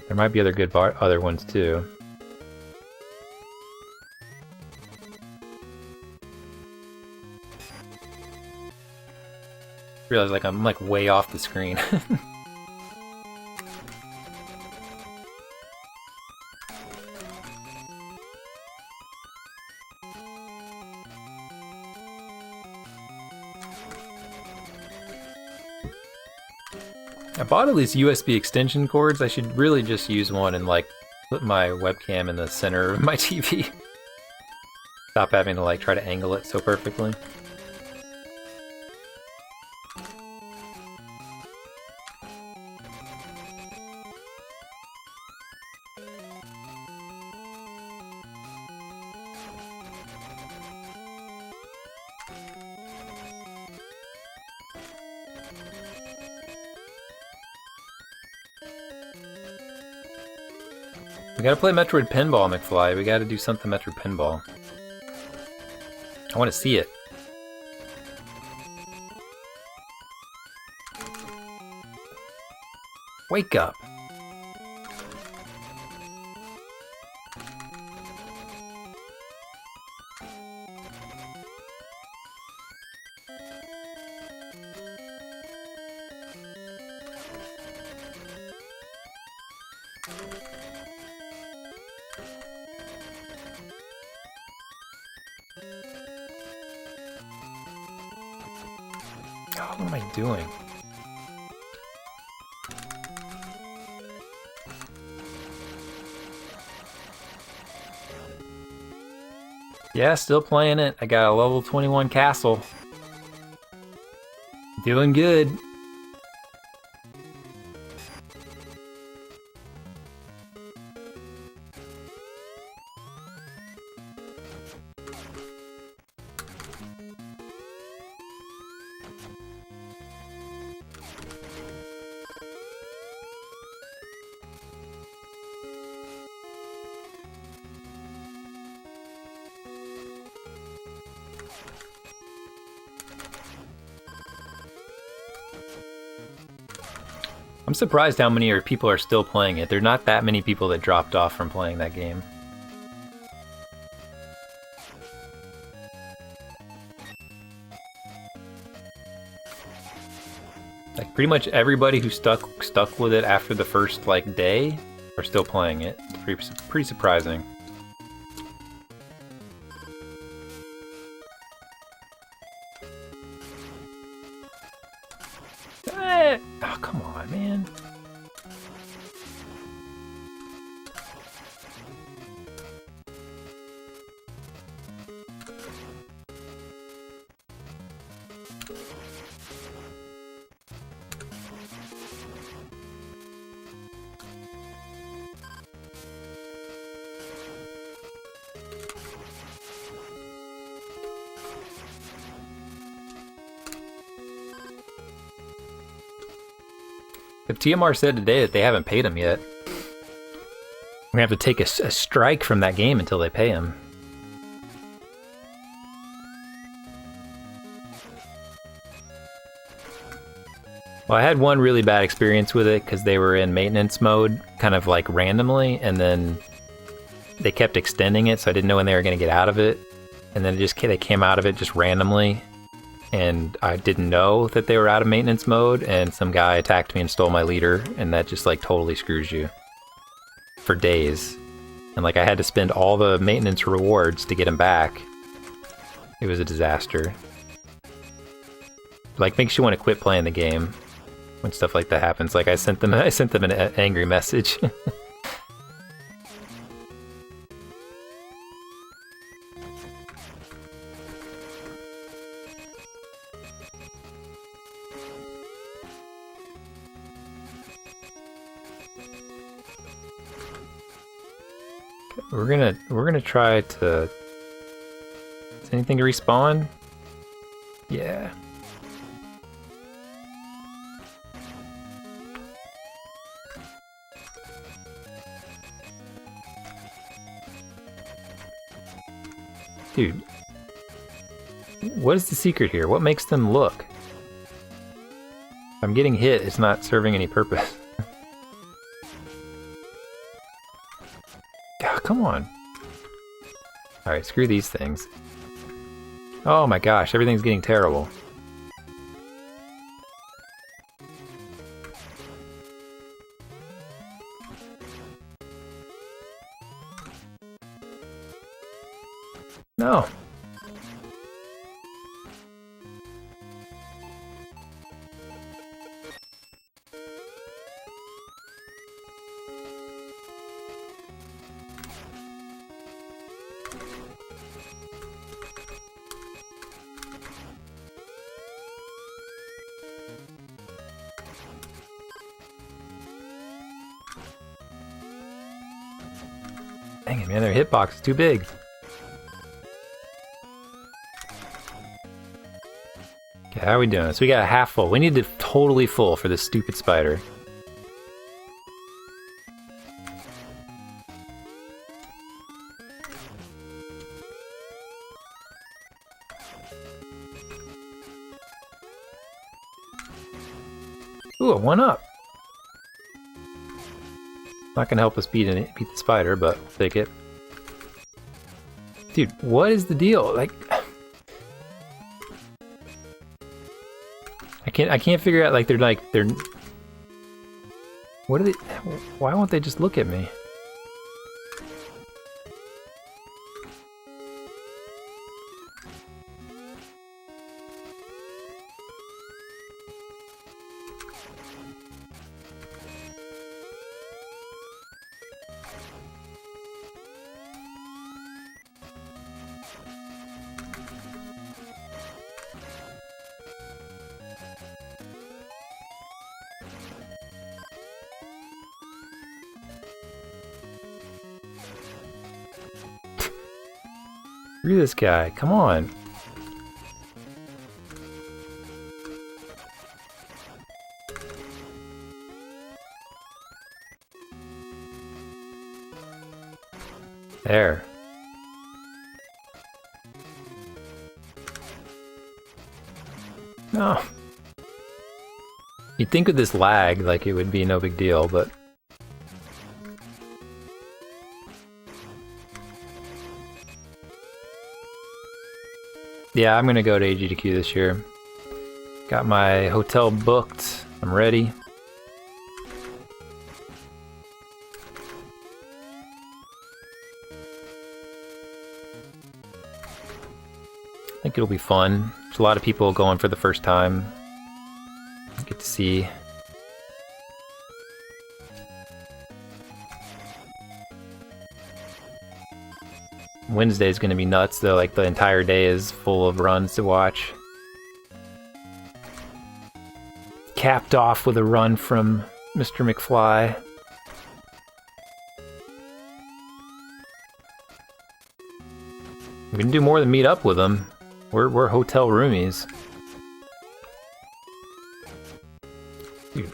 There might be other good other ones too. Realize like I'm like way off the screen. I bought all these USB extension cords. I should really just use one and like put my webcam in the center of my TV. Stop having to like try to angle it so perfectly. We gotta play Metroid Pinball, McFly. We gotta do something Metroid Pinball. I want to see it. Wake up! Oh, what am I doing? Yeah, still playing it. I got a level 21 castle. Doing good. I'm surprised how many people are still playing it. There are not that many people that dropped off from playing that game. Like pretty much everybody who stuck with it after the first like day are still playing it. It's pretty surprising. Oh, come on, man. The TMR said today that they haven't paid him yet. We're gonna have to take a strike from that game until they pay him. Well, I had one really bad experience with it because they were in maintenance mode, kind of like randomly, and then they kept extending it, so I didn't know when they were gonna get out of it, and then they came out of it just randomly. And I didn't know that they were out of maintenance mode, and some guy attacked me and stole my leader, and that just like totally screws you for days. And like I had to spend all the maintenance rewards to get him back. It was a disaster. Like makes you want to quit playing the game. when stuff like that happens. Like I sent them an angry message. We're gonna try to. Is anything to respawn? Yeah. Dude, what is the secret here? What makes them look? If I'm getting hit, it's not serving any purpose. Oh, come on. Alright, screw these things. Oh my gosh, everything's getting terrible. No. Dang it, man, their hitbox is too big. Okay, how are we doing? So we got a half full. We need to totally full for this stupid spider. Ooh, a 1-up. Not gonna help us beat the spider, but we'll take it. Dude, what is the deal? Like, I can't figure out. Like, they're What are they? Why won't they just look at me? Screw this guy, come on. There. No. You'd think with this lag, like, it would be no big deal, but... Yeah, I'm gonna go to AGDQ this year. Got my hotel booked. I'm ready. I think it'll be fun. There's a lot of people going for the first time. Get to see. Wednesday's gonna be nuts though, like the entire day is full of runs to watch. Capped off with a run from Mr. McFly. We can do more than meet up with him. We're hotel roomies. Dude.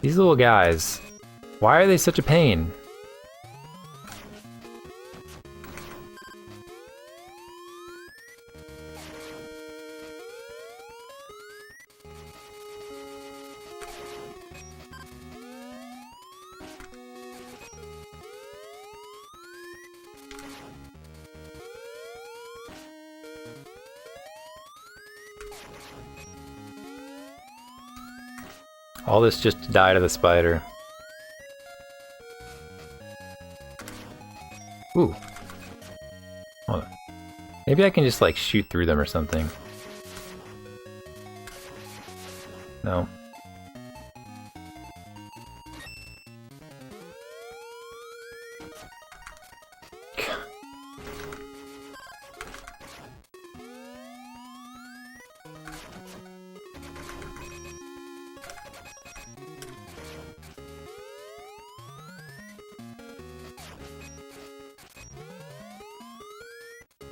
These little guys, why are they such a pain? All this just to die to the spider. Ooh. Hold on. Maybe I can just like shoot through them or something. So.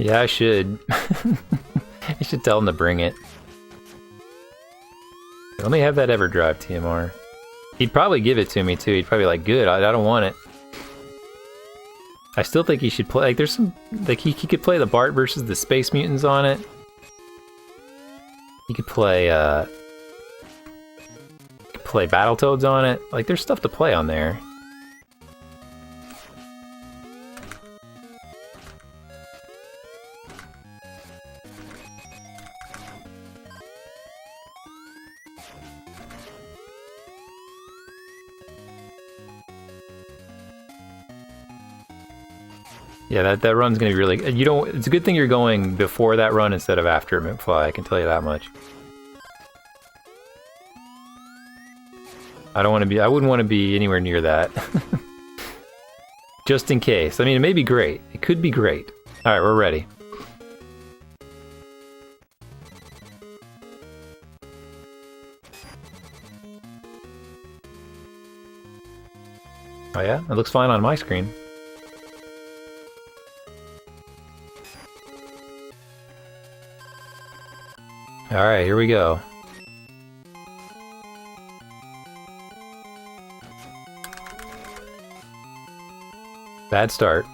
Yeah, I should. I should tell him to bring it. Let me have that EverDrive, TMR. He'd probably give it to me too. He'd probably be like, good, I don't want it. I still think he should play, like there's some, like he could play the Bart versus the Space Mutants on it. He could play Battletoads on it. Like there's stuff to play on there. Yeah, that run's gonna be really. You don't. It's a good thing you're going before that run instead of after McFly. I can tell you that much. I don't want to be. I wouldn't want to be anywhere near that. Just in case. I mean, it may be great. It could be great. All right, we're ready. Oh yeah, it looks fine on my screen. Alright, here we go. Bad start.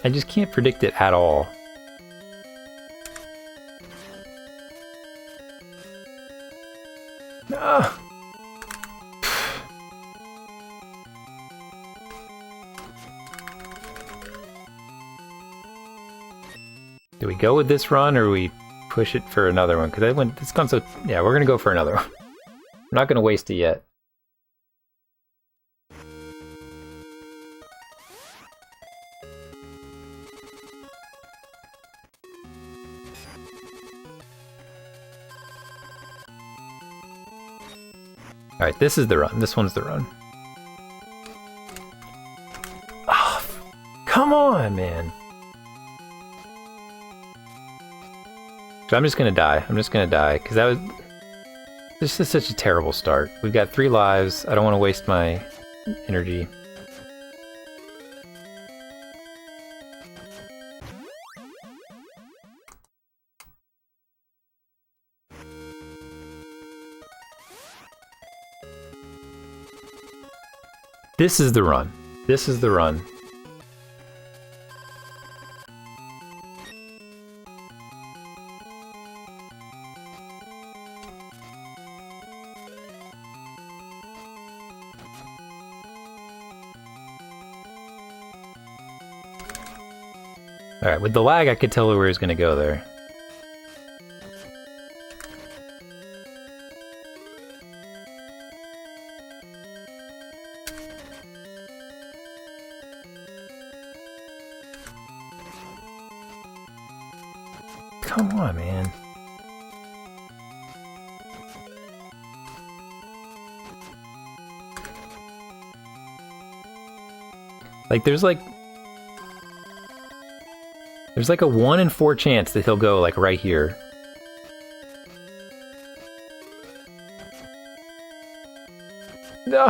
I just can't predict it at all. Ah! Do we go with this run, or we push it for another one? Because it's gone so... Yeah, we're gonna go for another one. I'm not gonna waste it yet. Alright, this is the run. This one's the run. Oh, come on, man. So I'm just gonna die. I'm just gonna die, because that was... This is such a terrible start. We've got 3 lives. I don't want to waste my energy. This is the run. This is the run. Alright, with the lag I could tell where he was gonna go there. Come on, man. Like, there's like a 1 in 4 chance that he'll go, like, right here. No!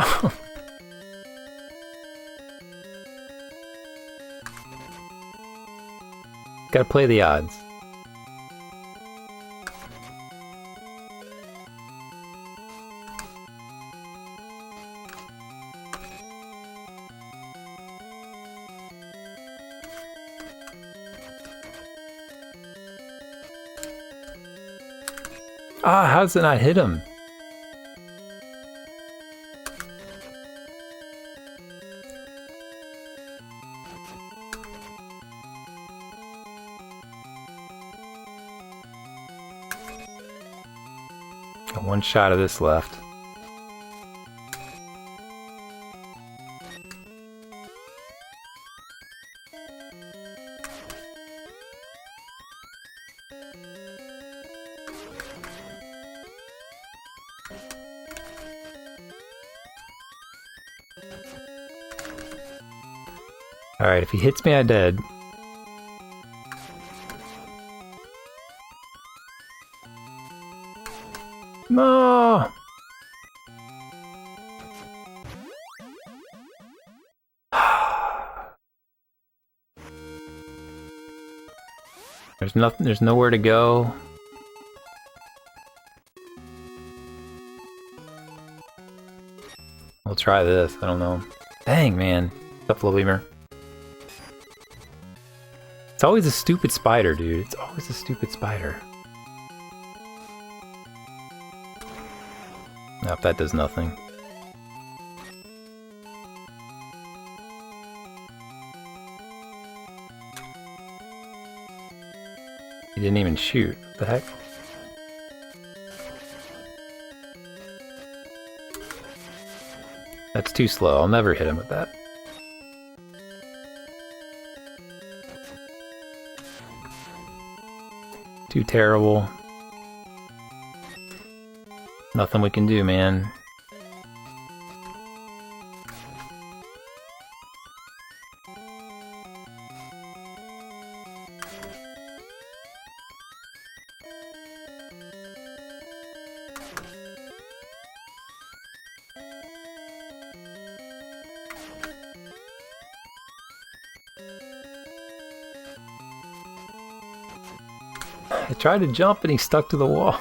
Gotta play the odds. Ah, how does it not hit him? Got 1 shot of this left. Alright, if he hits me, I'm dead. No! There's nothing, there's nowhere to go. We'll try this, I don't know. Dang, man. Buffalo Beamer. It's always a stupid spider, dude. It's always a stupid spider. Nope, that does nothing. He didn't even shoot. What the heck? That's too slow. I'll never hit him with that. Too terrible. Nothing we can do, man. I tried to jump and he stuck to the wall.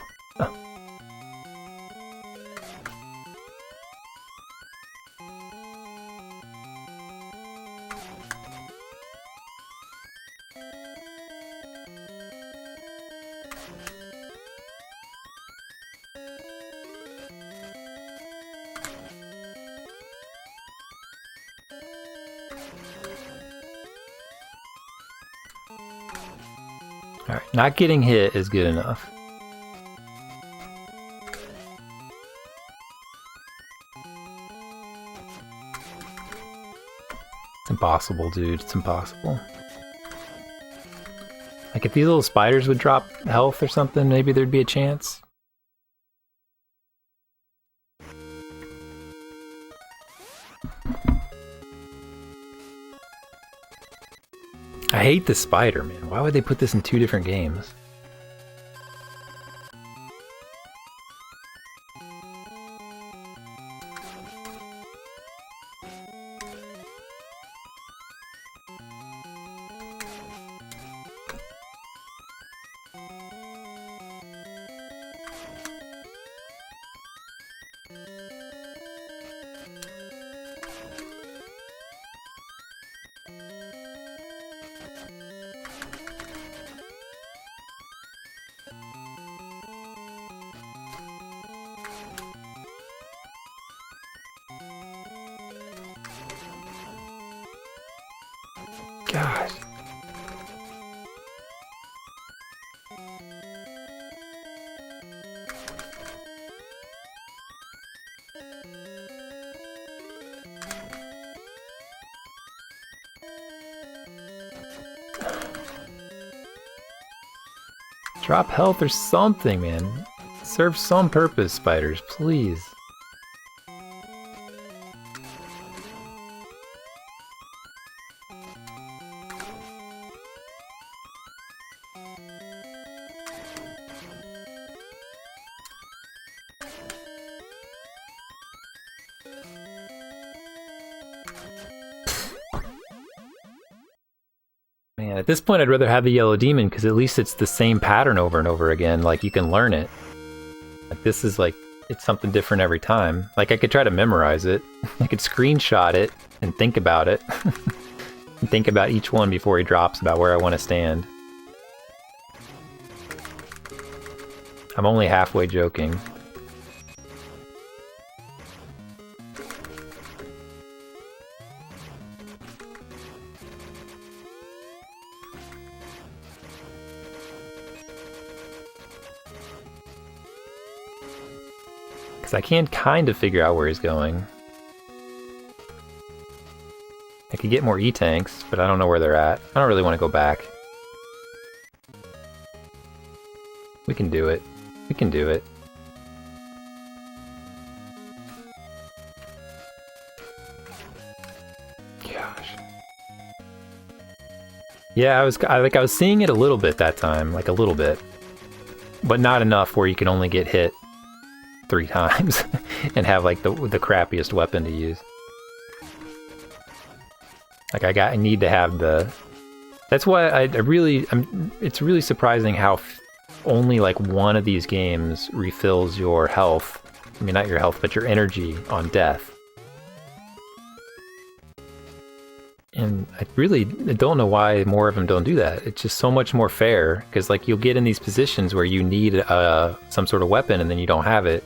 Alright, not getting hit is good enough. It's impossible, dude. It's impossible. Like, if these little spiders would drop health or something, maybe there'd be a chance. I hate the spider, man. Why would they put this in 2 different games? Gosh. Drop health or something, man. Serve some purpose, spiders, please. Man, at this point I'd rather have the yellow demon because at least it's the same pattern over and over again. Like, you can learn it. Like, this is like, it's something different every time. Like, I could try to memorize it. I could screenshot it and think about it. And think about each one before he drops about where I want to stand. I'm only halfway joking. Because I can kind of figure out where he's going. I could get more E-tanks, but I don't know where they're at. I don't really want to go back. We can do it. We can do it. Gosh. Yeah, I was seeing it a little bit that time, like a little bit, but not enough where you can only get hit 3 times and have like the crappiest weapon to use. Like I need to have the. That's why it's really surprising how only like one of these games refills your health. I mean, not your health, but your energy on death. And I really don't know why more of them don't do that. It's just so much more fair, because like you'll get in these positions where you need some sort of weapon and then you don't have it.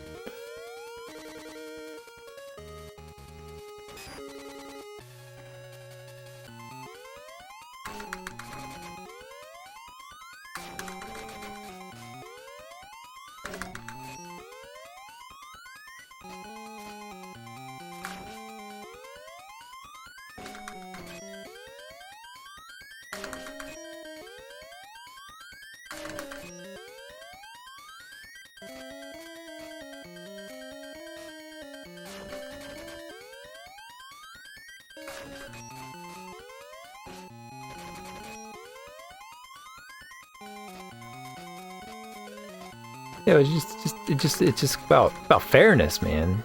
Yeah, it's just about fairness, man.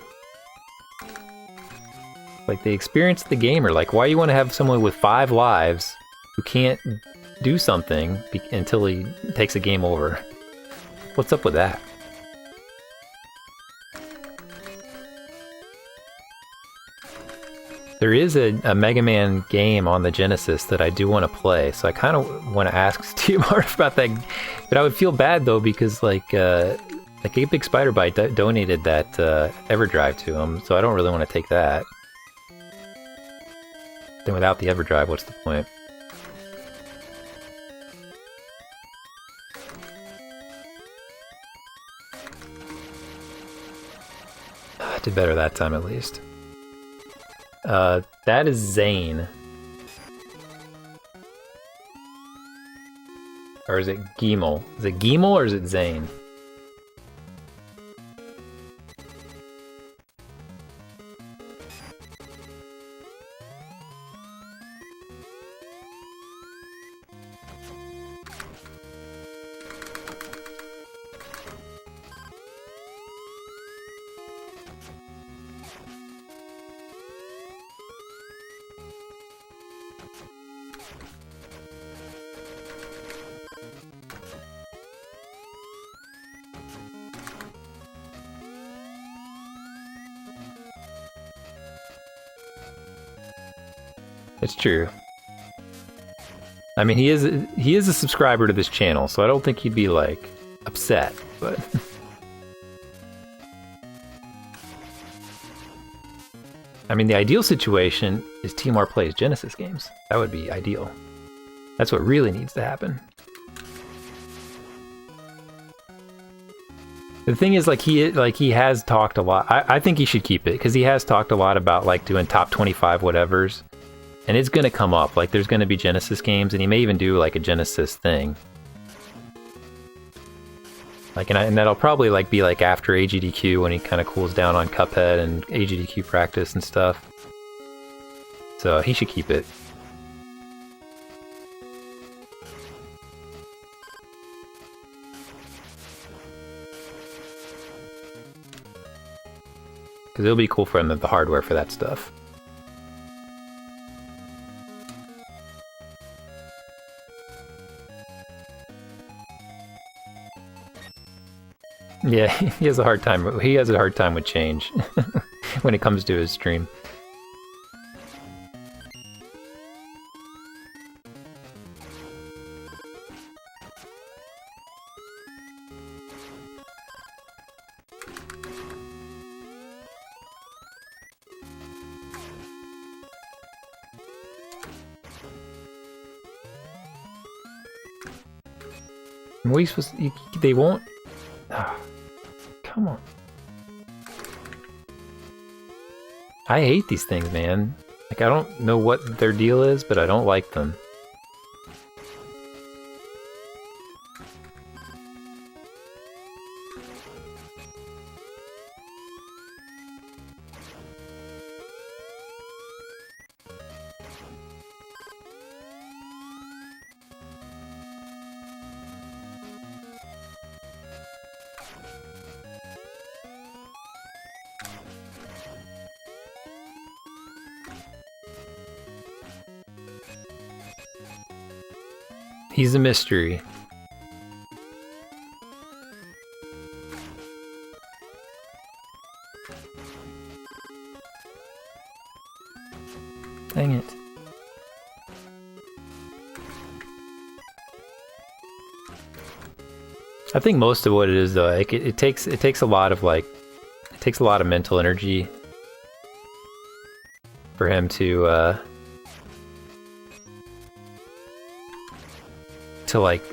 Like the experience of the gamer. Like, why you want to have someone with 5 lives who can't do something until he takes a game over? What's up with that? There is a Mega Man game on the Genesis that I do want to play, so I kind of want to ask Steve Martin about that. But I would feel bad though, because like Big Spider Bite donated that EverDrive to him, so I don't really want to take that. Then without the EverDrive, what's the point? I did better that time at least. That is Zane. Or is it Geemel? Is it Geemel or is it Zane? It's true. I mean, he is a subscriber to this channel, so I don't think he'd be like upset, but I mean, the ideal situation is Timar plays Genesis games. That would be ideal. That's what really needs to happen. The thing is, like he has talked a lot. I think he should keep it, because he has talked a lot about like doing top 25 whatevers. And it's gonna come up, like there's gonna be Genesis games, and he may even do like a Genesis thing. Like, and that'll probably like be like after AGDQ, when he kind of cools down on Cuphead and AGDQ practice and stuff. So he should keep it. Because it'll be cool for him to have the hardware for that stuff. Yeah, he has a hard time. He has a hard time with change when it comes to his stream. What are you supposed to, they won't. Oh, come on. I hate these things, man. Like, I don't know what their deal is, but I don't like them. He's a mystery. Dang it. I think most of what it is though, like it takes a lot of mental energy for him to like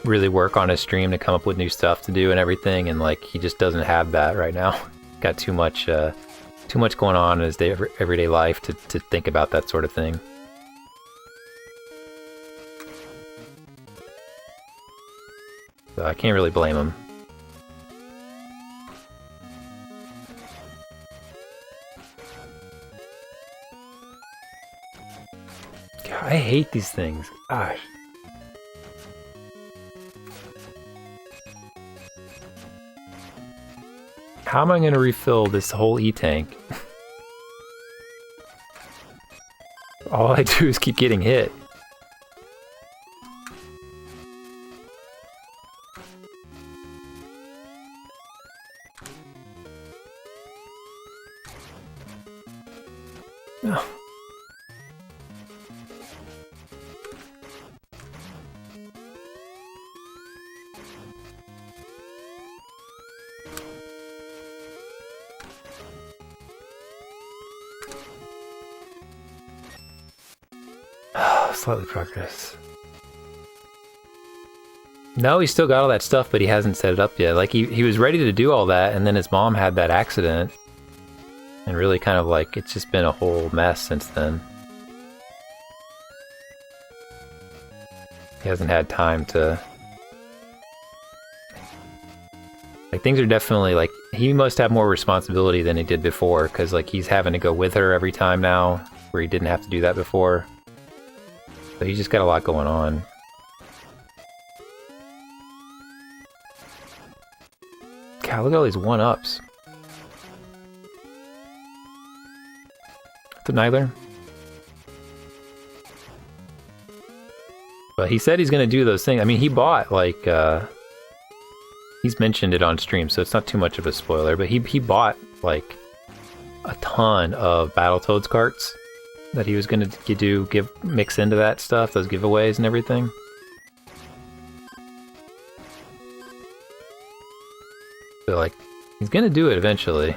really work on his stream to come up with new stuff to do and everything, and like he just doesn't have that right now. Got too much going on in his everyday life to think about that sort of thing. So I can't really blame him. God, I hate these things. Gosh. How am I going to refill this whole E-tank? All I do is keep getting hit. No. Slightly progress. No, he's still got all that stuff, but he hasn't set it up yet. Like, he was ready to do all that, and then his mom had that accident. And really kind of like, it's just been a whole mess since then. He hasn't had time to... Like, things are definitely, like, he must have more responsibility than he did before, because, like, he's having to go with her every time now, where he didn't have to do that before. So he's just got a lot going on. God, look at all these one-ups. What's up, Nyler? But he said he's gonna do those things. I mean, he bought, like, he's mentioned it on stream, so it's not too much of a spoiler, but he bought, like, a ton of Battletoads carts that he was gonna mix into that stuff, those giveaways and everything. So, like, he's gonna do it eventually.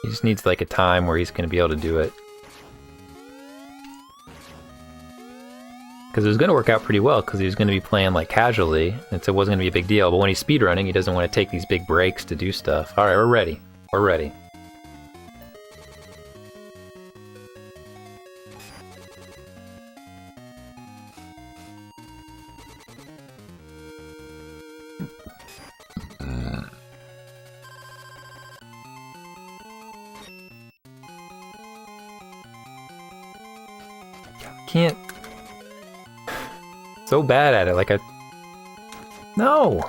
He just needs, like, a time where he's gonna be able to do it. Because it was gonna work out pretty well, because he was gonna be playing, like, casually, and so it wasn't gonna be a big deal. But when he's speedrunning, he doesn't want to take these big breaks to do stuff. Alright, we're ready. We're ready. Can't... So bad at it, like No!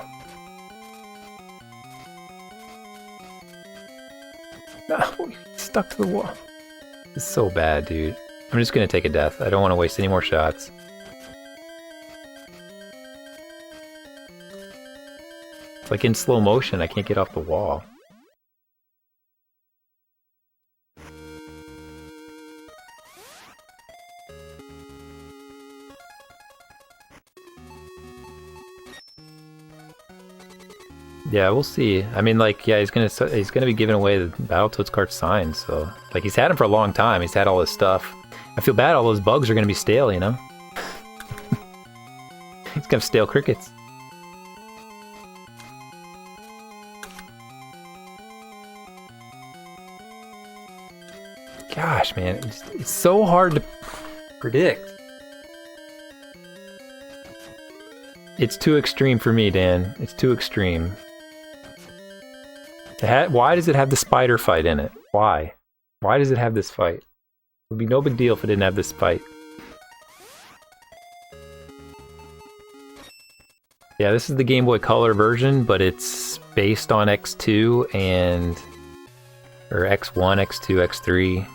No, stuck to the wall. It's so bad, dude. I'm just gonna take a death. I don't want to waste any more shots. It's like in slow motion, I can't get off the wall. Yeah, we'll see. I mean, like, yeah, he's gonna be giving away the Battletoads cart signs, so... Like, he's had them for a long time, he's had all this stuff. I feel bad all those bugs are gonna be stale, you know? He's gonna have stale crickets. Gosh, man, it's so hard to predict. It's too extreme for me, Dan. It's too extreme. Why does it have the spider fight in it? Why? Why does it have this fight? It would be no big deal if it didn't have this fight. Yeah, this is the Game Boy Color version, but it's based on X2 and... or X1, X2, X3.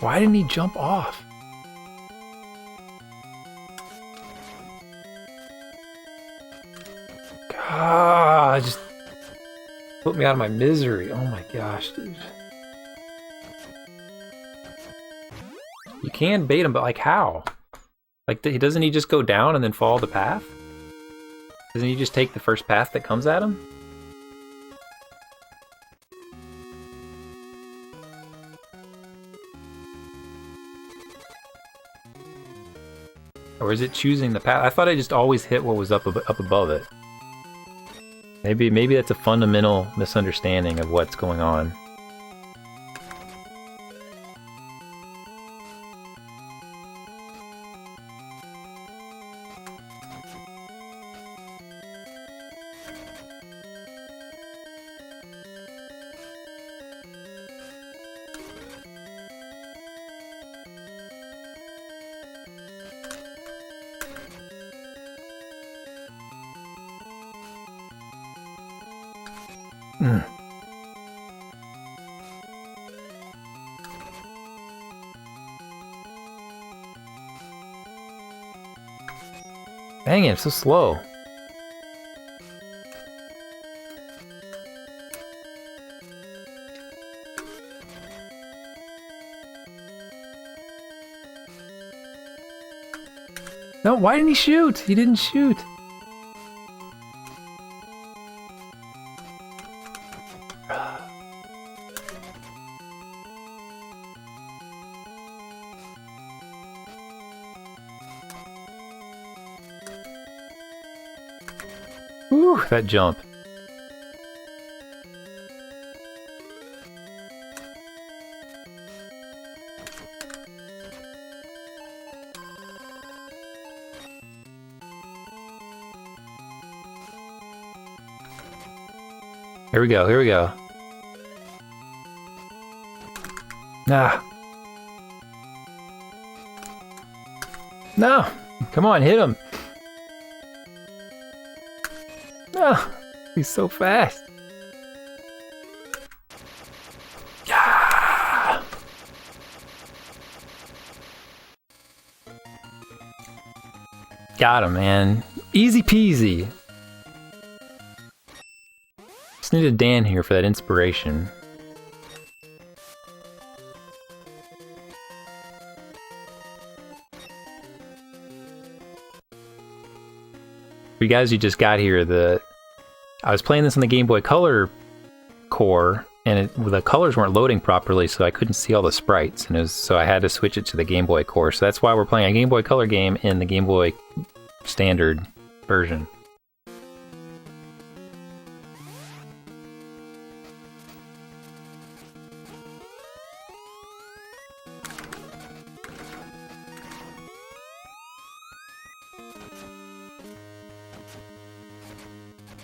Why didn't he jump off? God, just put me out of my misery. Oh my gosh, dude. You can bait him, but like how? Like, doesn't he just go down and then follow the path? Doesn't he just take the first path that comes at him? Or is it choosing the path? I thought I just always hit what was up above it. Maybe that's a fundamental misunderstanding of what's going on. Dang it, I'm so slow. No, why didn't he shoot? He didn't shoot. Whew, that jump. Here we go, here we go. Ah. No! Come on, hit him! No! He's so fast! Yeah! Got him, man. Easy peasy! Just needed Dan here for that inspiration. For you guys who just got here, I was playing this on the Game Boy Color core, and the colors weren't loading properly, so I couldn't see all the sprites, and so I had to switch it to the Game Boy core. So that's why we're playing a Game Boy Color game in the Game Boy Standard version.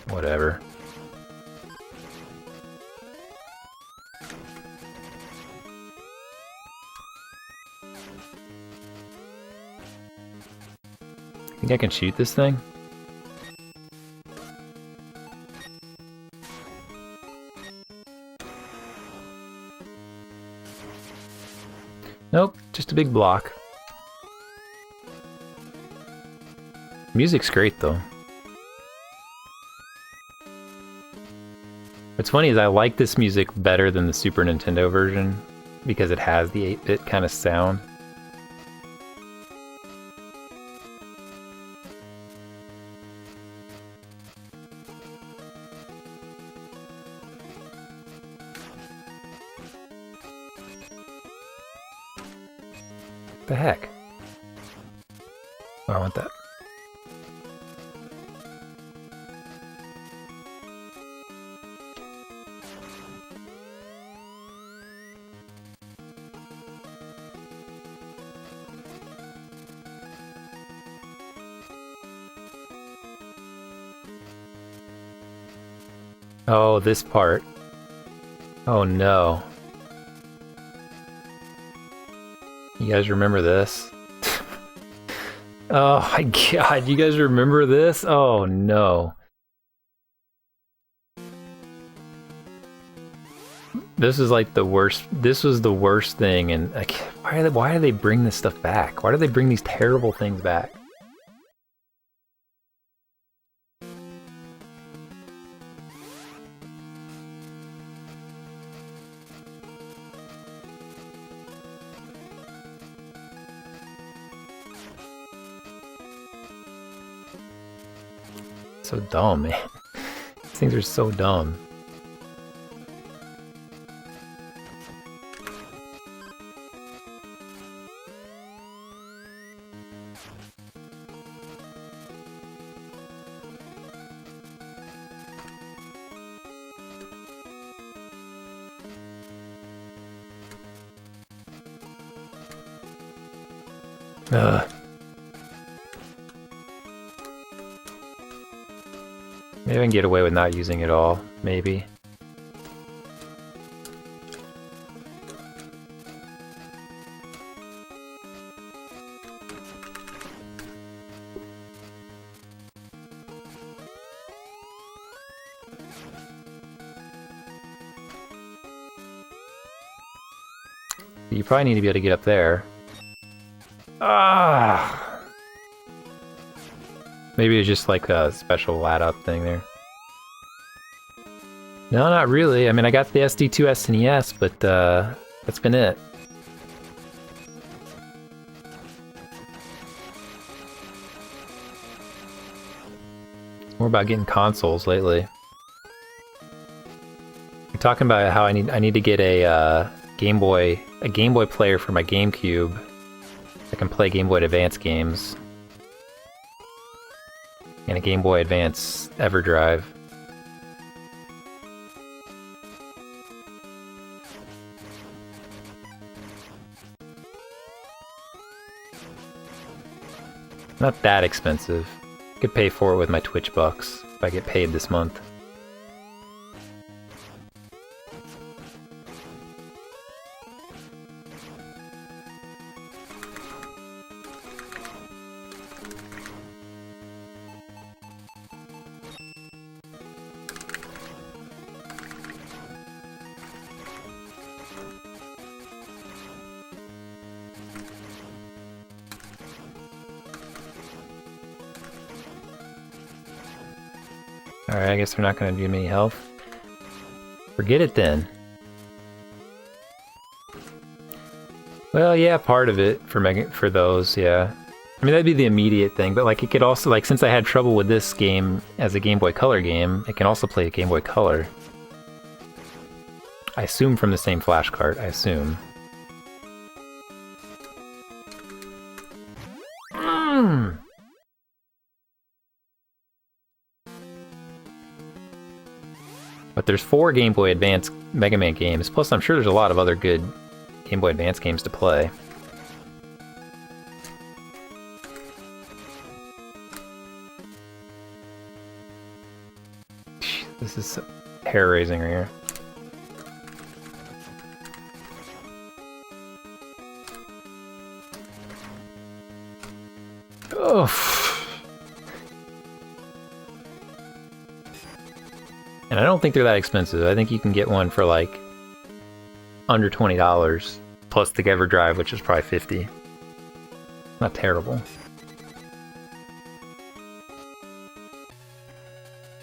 Whatever. Think I can shoot this thing? Nope, just a big block. Music's great though. What's funny is I like this music better than the Super Nintendo version because it has the 8-bit kind of sound. What the heck? Oh, I want that. Oh, this part. Oh no. You guys remember this? Oh my god, you guys remember this? Oh no. This is like the worst. This was the worst thing, and like, why do they bring this stuff back? Why do they bring these terrible things back? So dumb, man. These things are so dumb. Maybe I can get away with not using it all, maybe. You probably need to be able to get up there. Ah! Maybe it's just like a special lat-up thing there. No, not really. I mean, I got the SD2 SNES, but that's been it. It's more about getting consoles lately. You're talking about how I need to get a Game Boy player for my GameCube. I can play Game Boy Advance games. And a Game Boy Advance EverDrive. Not that expensive. I could pay for it with my Twitch bucks if I get paid this month. Alright, I guess they're not going to give me any health. Forget it then. Well, yeah, part of it for those, yeah. I mean, that'd be the immediate thing, but like it could also, like, since I had trouble with this game as a Game Boy Color game, it can also play a Game Boy Color. I assume from the same flash cart, I assume. But there's 4 Game Boy Advance Mega Man games, plus I'm sure there's a lot of other good Game Boy Advance games to play. This is hair-raising right here. Oh. And I don't think they're that expensive. I think you can get one for like under $20, plus the EverDrive, which is probably $50. Not terrible.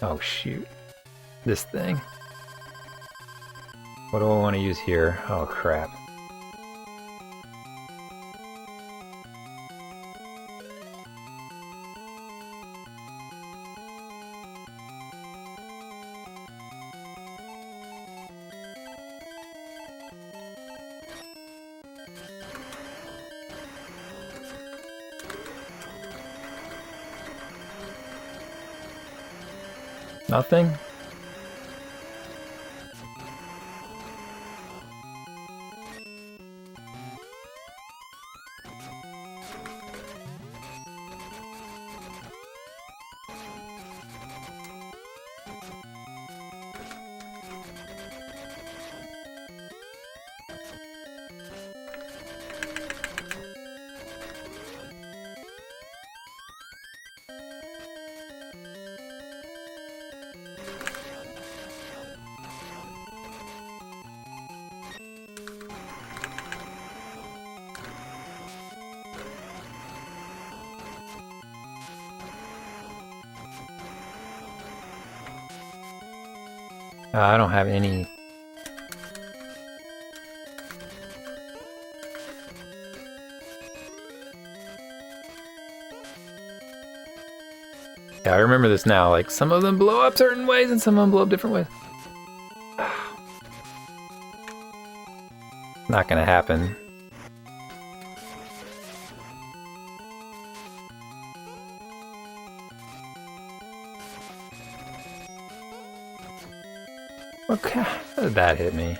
Oh shoot. This thing. What do I want to use here? Oh crap. Nothing? I don't have any... Yeah, I remember this now. Like, some of them blow up certain ways and some of them blow up different ways. Not gonna happen. Okay, how did that hit me?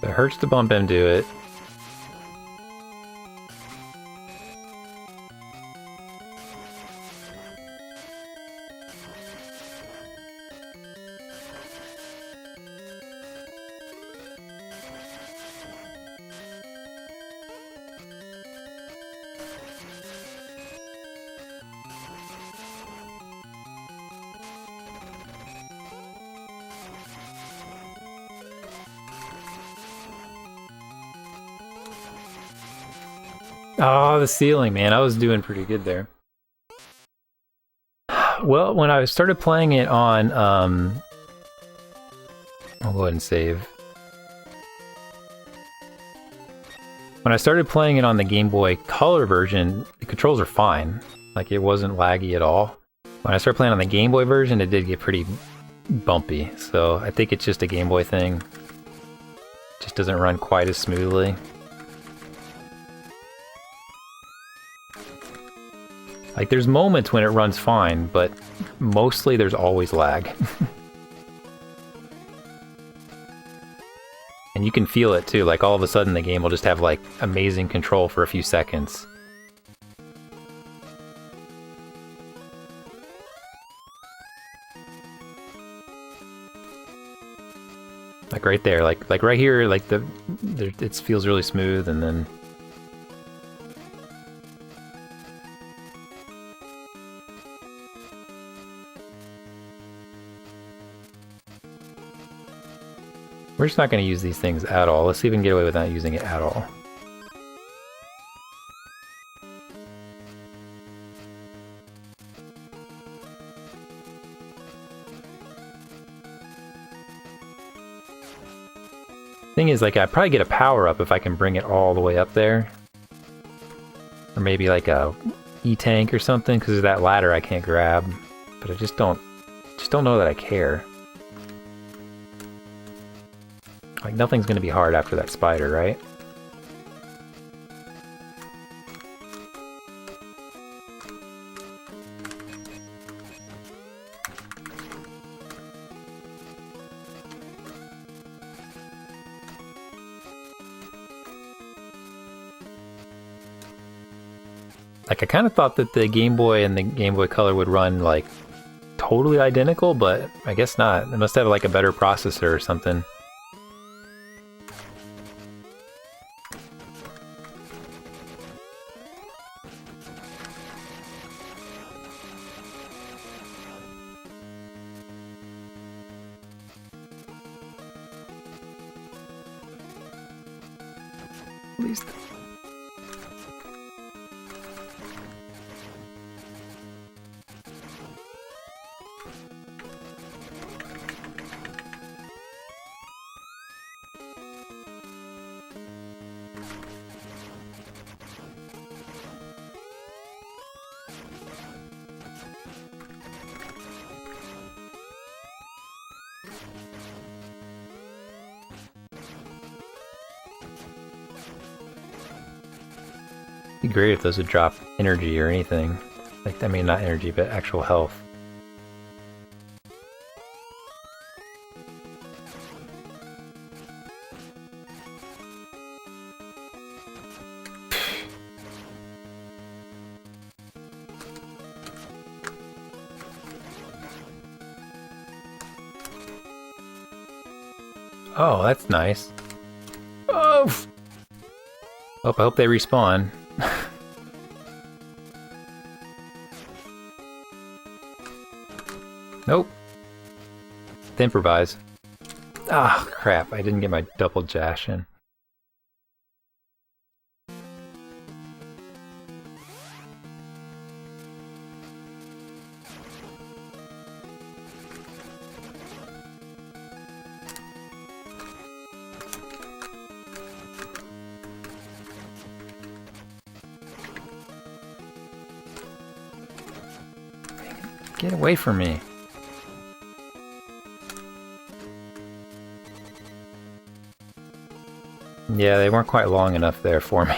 It hurts to bump into it. Oh, the ceiling, man. I was doing pretty good there. Well, when I started playing it on, I'll go ahead and save. When I started playing it on the Game Boy Color version, the controls are fine. Like, it wasn't laggy at all. When I started playing on the Game Boy version, it did get pretty bumpy. So I think it's just a Game Boy thing. It just doesn't run quite as smoothly. Like, there's moments when it runs fine, but mostly there's always lag. And you can feel it too, like all of a sudden the game will just have like amazing control for a few seconds. Like right there, like right here, like it feels really smooth, and then we're just not going to use these things at all. Let's see if we can get away without using it at all. Thing is, like, I'd probably get a power-up if I can bring it all the way up there. Or maybe like a E-tank or something, because of that ladder I can't grab. But I just don't know that I care. Like, nothing's gonna be hard after that spider, right? Like, I kind of thought that the Game Boy and the Game Boy Color would run, like, totally identical, but I guess not. They must have, like, a better processor or something. At least... It'd be great if those would drop energy or anything. Like, I mean, not energy, but actual health. Oh, that's nice. Oh! I hope they respawn. Nope. To improvise. Ah, crap. I didn't get my double dash in. Get away from me. Yeah, they weren't quite long enough there for me.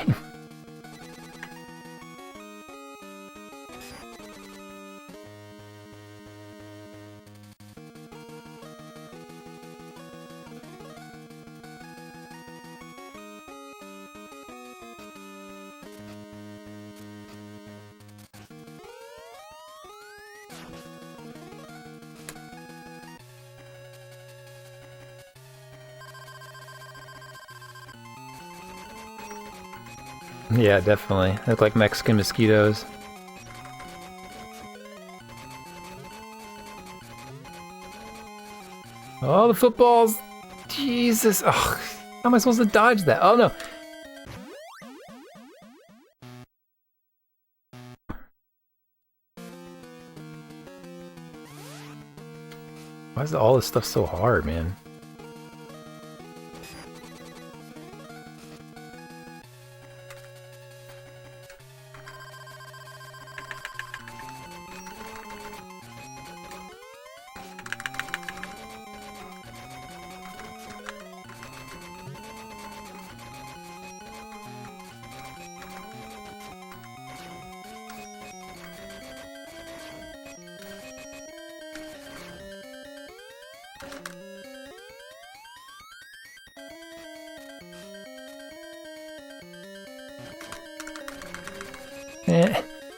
Yeah, definitely. They look like Mexican mosquitoes. Oh, the footballs! Jesus! Oh, how am I supposed to dodge that? Oh no! Why is all this stuff so hard, man?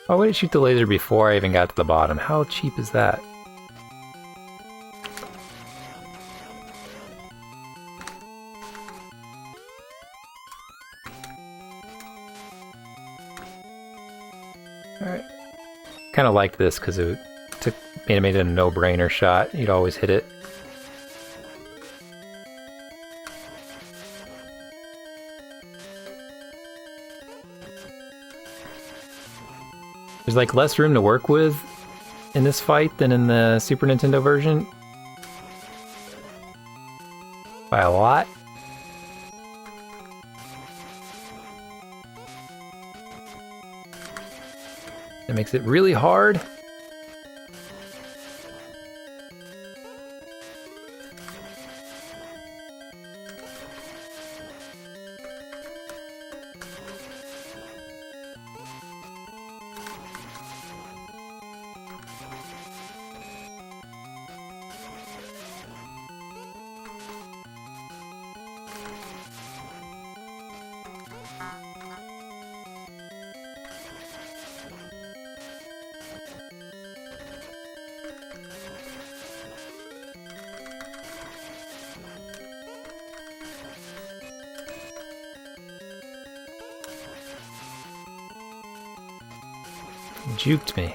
Why would it shoot the laser before I even got to the bottom? How cheap is that? Alright. Kind of liked this because it made it a no-brainer shot. You'd always hit it. There's like less room to work with in this fight than in the Super Nintendo version. By a lot. It makes it really hard. Juked me.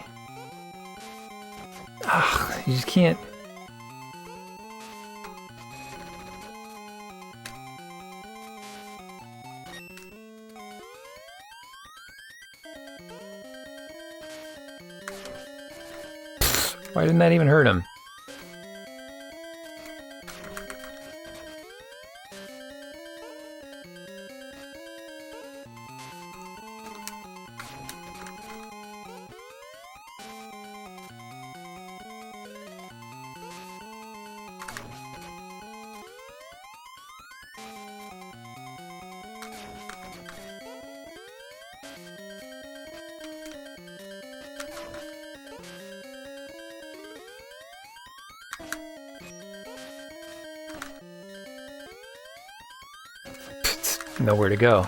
Ugh, you just can't. Why didn't that even hurt him? Nowhere to go.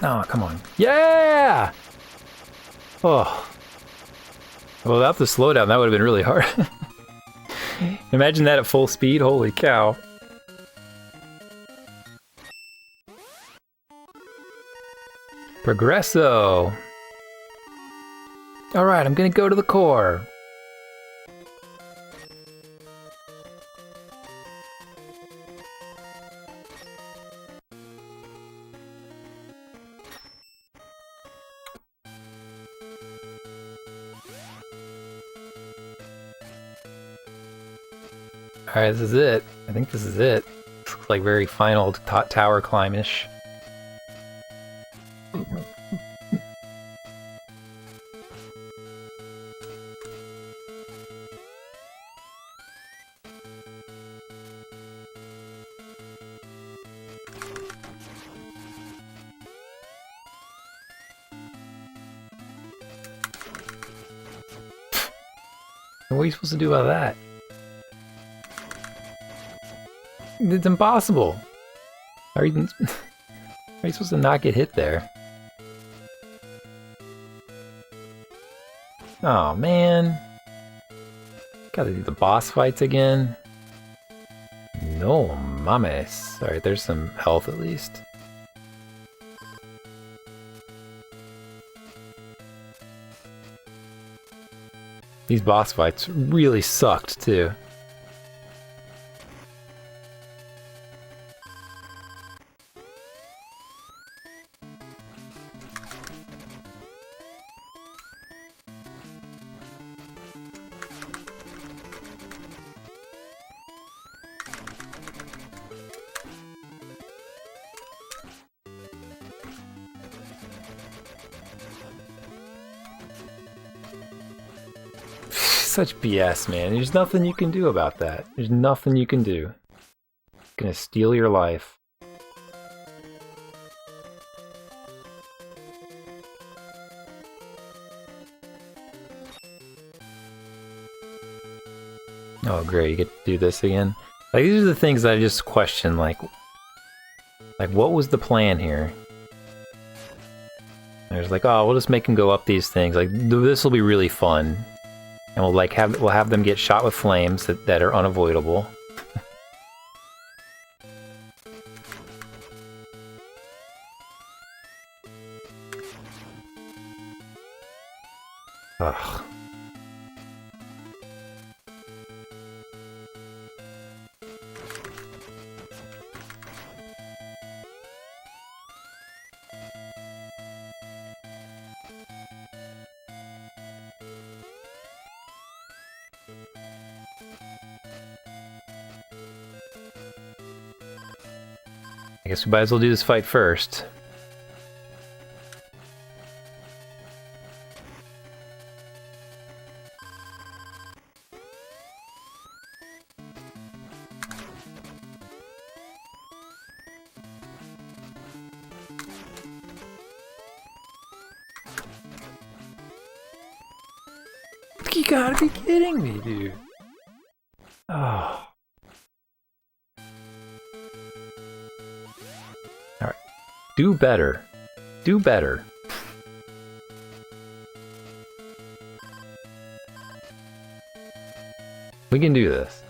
Oh, come on. Yeah! Oh. Well, without the slowdown, that would have been really hard. Imagine that at full speed. Holy cow. Progresso. Alright, I'm gonna go to the core. Alright, this is it. I think this is it. This looks like very final tower climb-ish. What are you supposed to do about that? It's impossible. How are you supposed to not get hit there? Oh man. Gotta do the boss fights again. No mames. Alright, there's some health at least. These boss fights really sucked too. Such BS, man. There's nothing you can do about that. There's nothing you can do. It's gonna steal your life. Oh great, you get to do this again? Like, these are the things that I just question, like what was the plan here? There's like, oh, we'll just make them go up these things. Like, this will be really fun. And we'll have them get shot with flames that are unavoidable. Ugh. I guess we might as well do this fight first. You gotta be kidding me, dude. Oh. Alright. Do better. Do better. We can do this.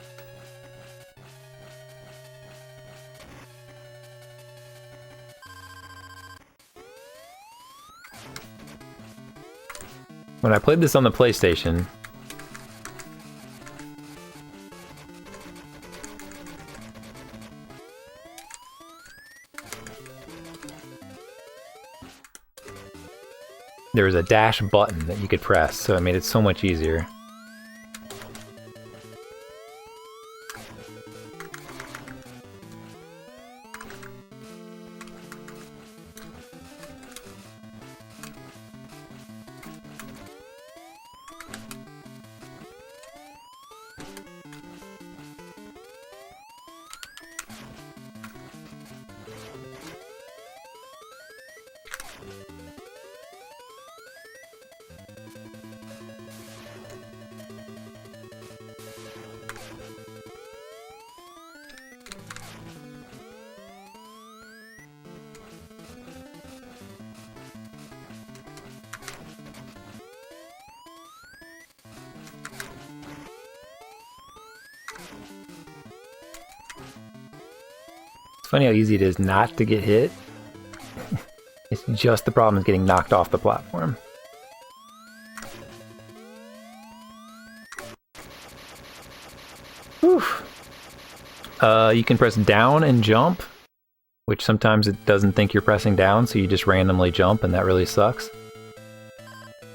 When I played this on the PlayStation, there was a dash button that you could press, so it made it so much easier. funny how easy it is not to get hit. It's just the problem is getting knocked off the platform. Whew. You can press down and jump, which sometimes it doesn't think you're pressing down, so you just randomly jump, and that really sucks.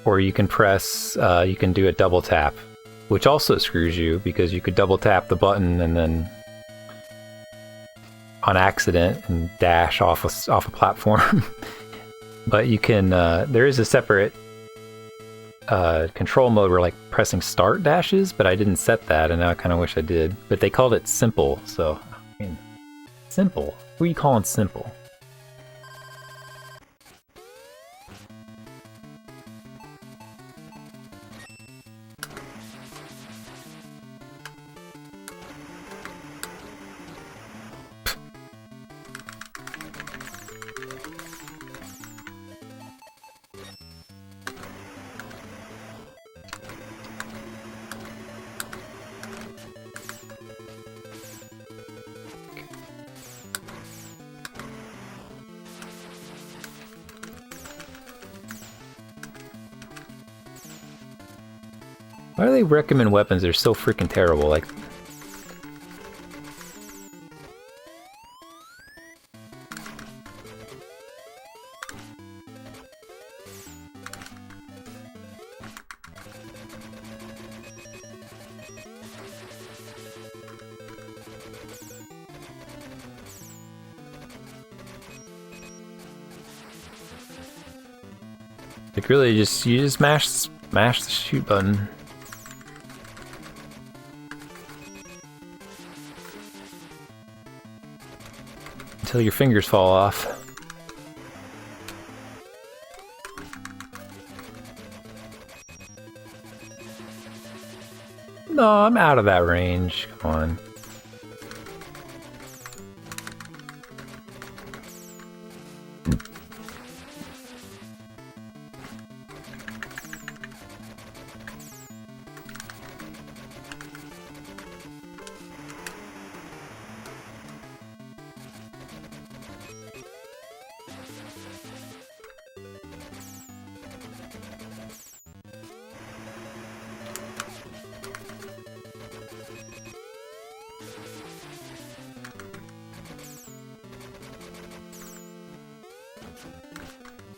Or you can press, you can do a double tap, which also screws you, because you could double tap the button and then on accident and dash off a platform. But you can, there is a separate control mode where like pressing start dashes, but I didn't set that, and now I kind of wish I did. But they called it simple, so I mean, simple. Who are you calling simple? Why do they recommend weapons that are so freaking terrible? Like, really, you just smash the shoot button. Until your fingers fall off. No, I'm out of that range. Come on.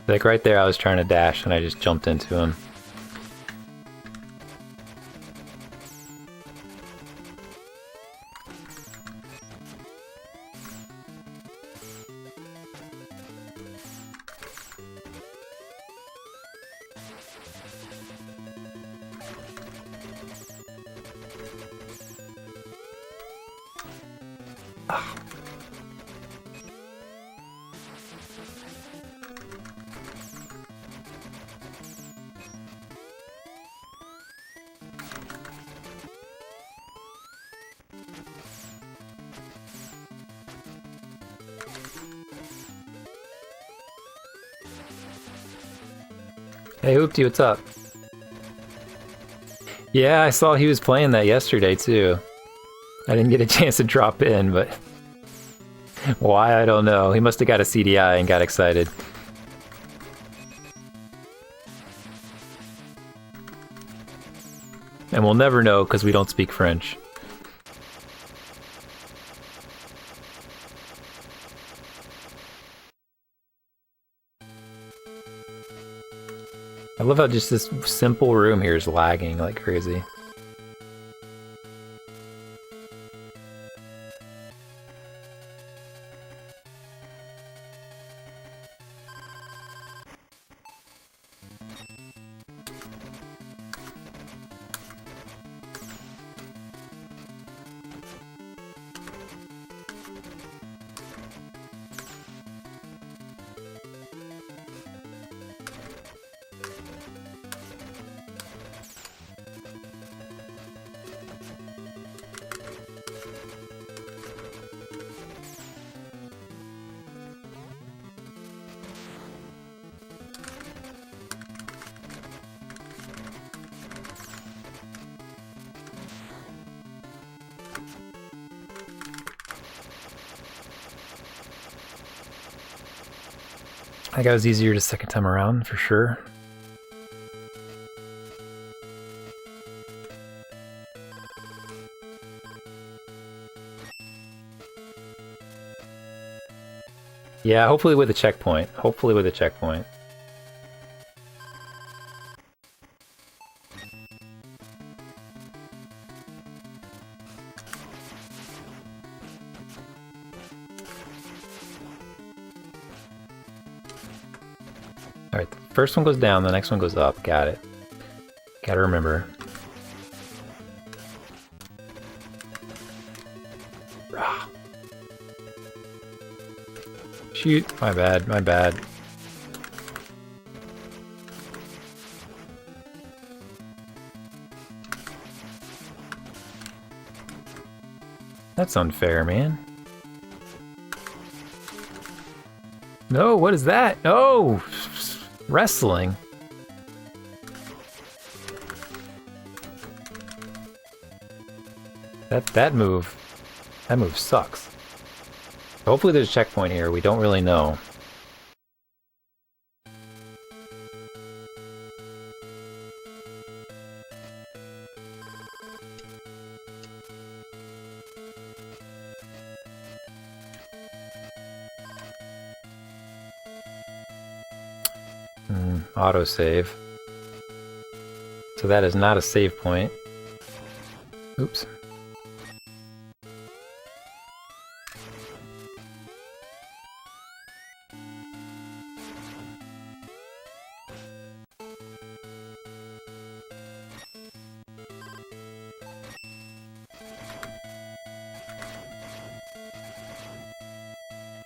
Like right there I was trying to dash and I just jumped into him. Hey Hoopty, what's up? Yeah, I saw he was playing that yesterday too. I didn't get a chance to drop in, but why, I don't know. He must have got a CDI and got excited. And we'll never know because we don't speak French. I love how just this simple room here is lagging like crazy. That guy was easier the second time around, for sure. Yeah, hopefully with a checkpoint. Hopefully with a checkpoint. Alright, the first one goes down, the next one goes up. Got it. Gotta remember. Shoot, my bad, my bad. That's unfair, man. No, what is that? No! Wrestling. That move sucks. Hopefully there's a checkpoint here, we don't really know. Autosave. So that is not a save point. Oops.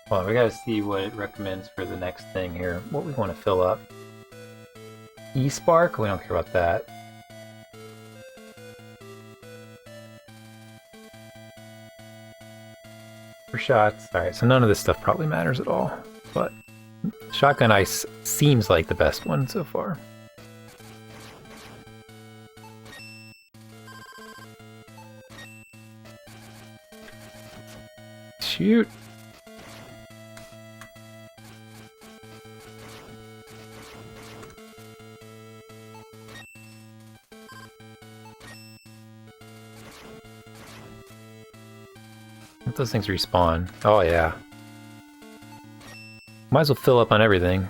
Well, we gotta see what it recommends for the next thing here. What we want to fill up. E-Spark? We don't care about that. For shots. Alright, so none of this stuff probably matters at all. But Shotgun Ice seems like the best one so far. Shoot! Those things respawn. Oh yeah. Might as well fill up on everything.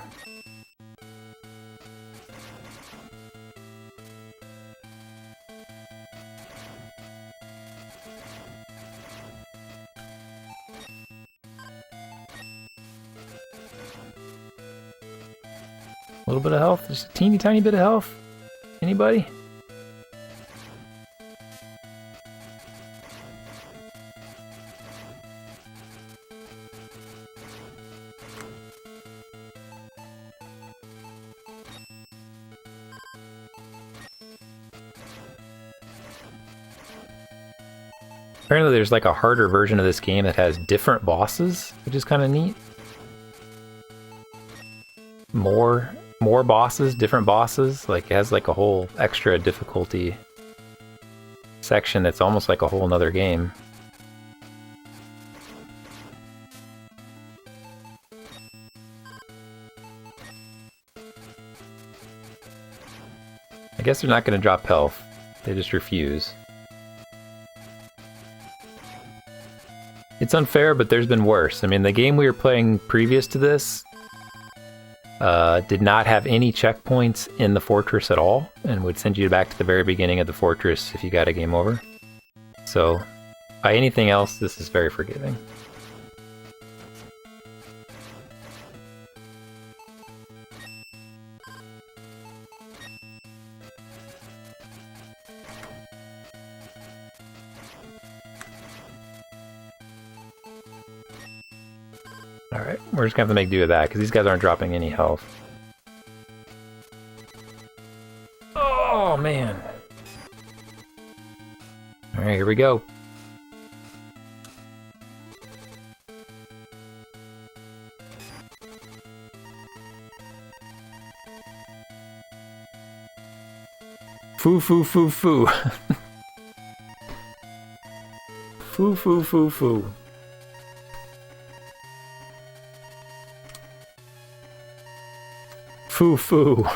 A little bit of health, just a teeny tiny bit of health. Anybody? Apparently there's like a harder version of this game that has different bosses, which is kind of neat. More bosses, different bosses. Like it has like a whole extra difficulty section that's almost like a whole nother game. I guess they're not going to drop health. They just refuse. It's unfair, but there's been worse. I mean, the game we were playing previous to this did not have any checkpoints in the fortress at all, and would send you back to the very beginning of the fortress if you got a game over. So, by anything else, this is very forgiving. Alright, we're just gonna have to make do with that, because these guys aren't dropping any health. Oh, man! Alright, here we go. Foo foo foo foo. Foo foo foo foo. Foo-foo.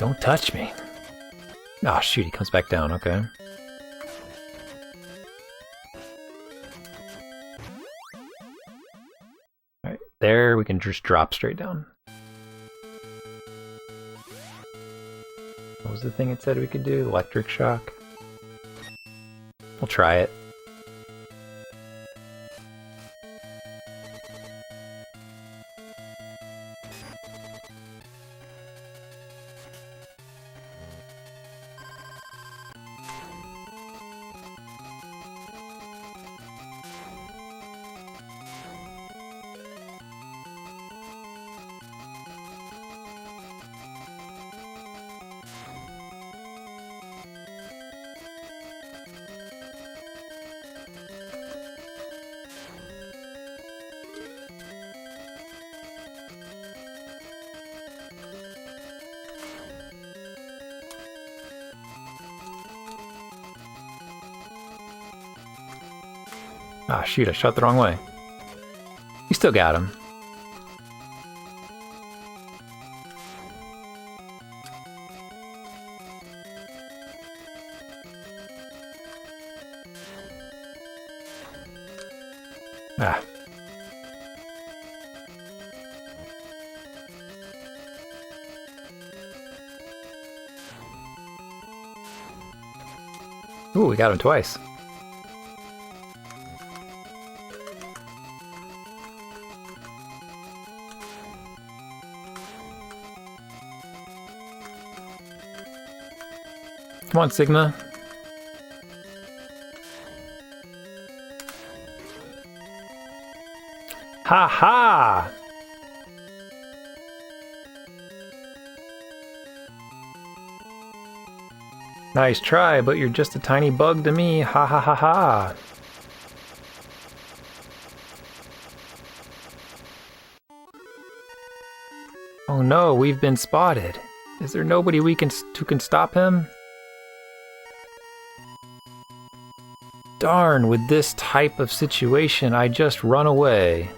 Don't touch me. Oh shoot, he comes back down, okay. Alright, there we can just drop straight down. What was the thing it said we could do? Electric shock? We'll try it. Ah, shoot, I shot the wrong way. You still got him. Ah. Ooh, we got him twice. Come on, Sigma. Ha ha! Nice try, but you're just a tiny bug to me. Ha ha ha ha! Oh no, we've been spotted. Is there nobody who can stop him? Darn, with this type of situation, I just run away.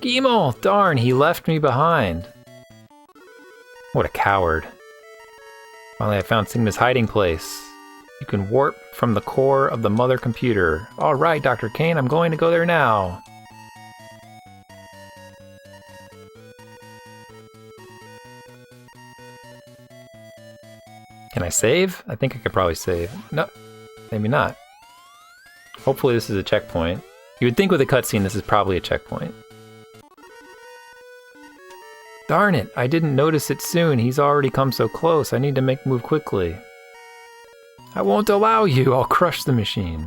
Gimel! Darn, he left me behind. What a coward. Finally, I found Sigma's hiding place. You can warp from the core of the mother computer. Alright, Dr. Kane, I'm going to go there now. Can I save? I think I could probably save. No, maybe not. Hopefully this is a checkpoint. You would think with a cutscene this is probably a checkpoint. Darn it, I didn't notice it soon. He's already come so close. I need to move quickly. I won't allow you. I'll crush the machine.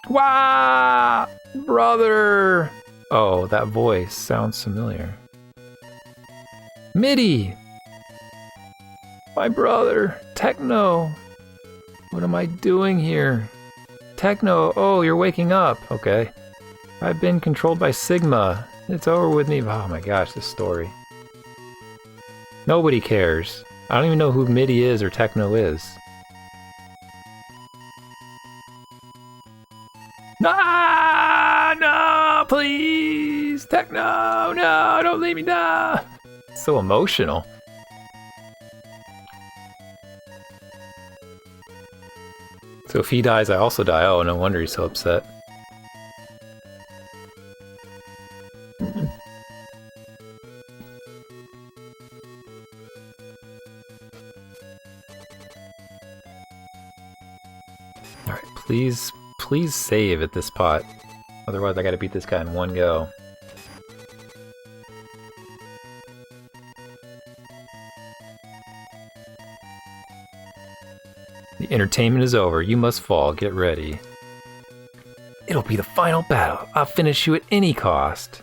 Wah! Brother! Oh, that voice sounds familiar. MIDI! My brother, Techno. What am I doing here? Techno, oh, you're waking up. Okay. I've been controlled by Sigma. It's over with me. Oh my gosh, this story. Nobody cares. I don't even know who MIDI is or Techno is. Ah, no, please! Techno, no, don't leave me, no! It's so emotional. So if he dies, I also die. Oh, no wonder he's so upset. Alright, please save at this pot. Otherwise I gotta beat this guy in one go. The entertainment is over. You must fall. Get ready. It'll be the final battle. I'll finish you at any cost.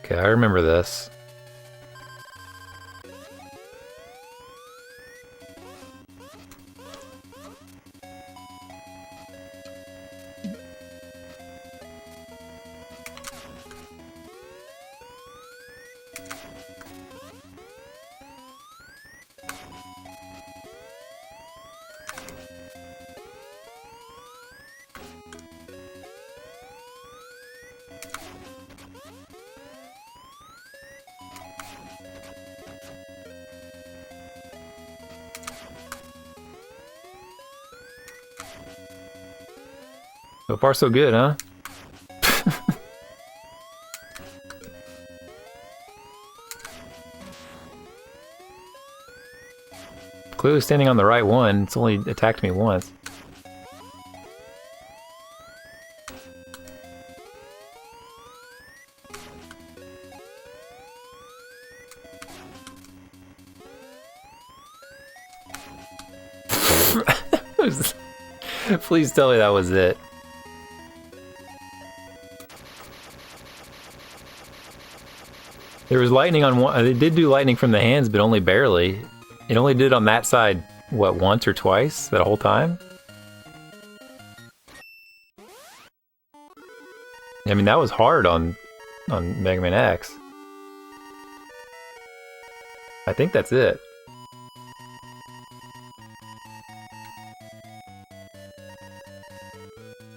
Okay, I remember this. So far so good, huh? Clearly standing on the right one. It's only attacked me once. Please tell me that was it. There was lightning on one. They did do lightning from the hands, but only barely. It only did on that side, what, once or twice that whole time? I mean, that was hard on Mega Man X. I think that's it.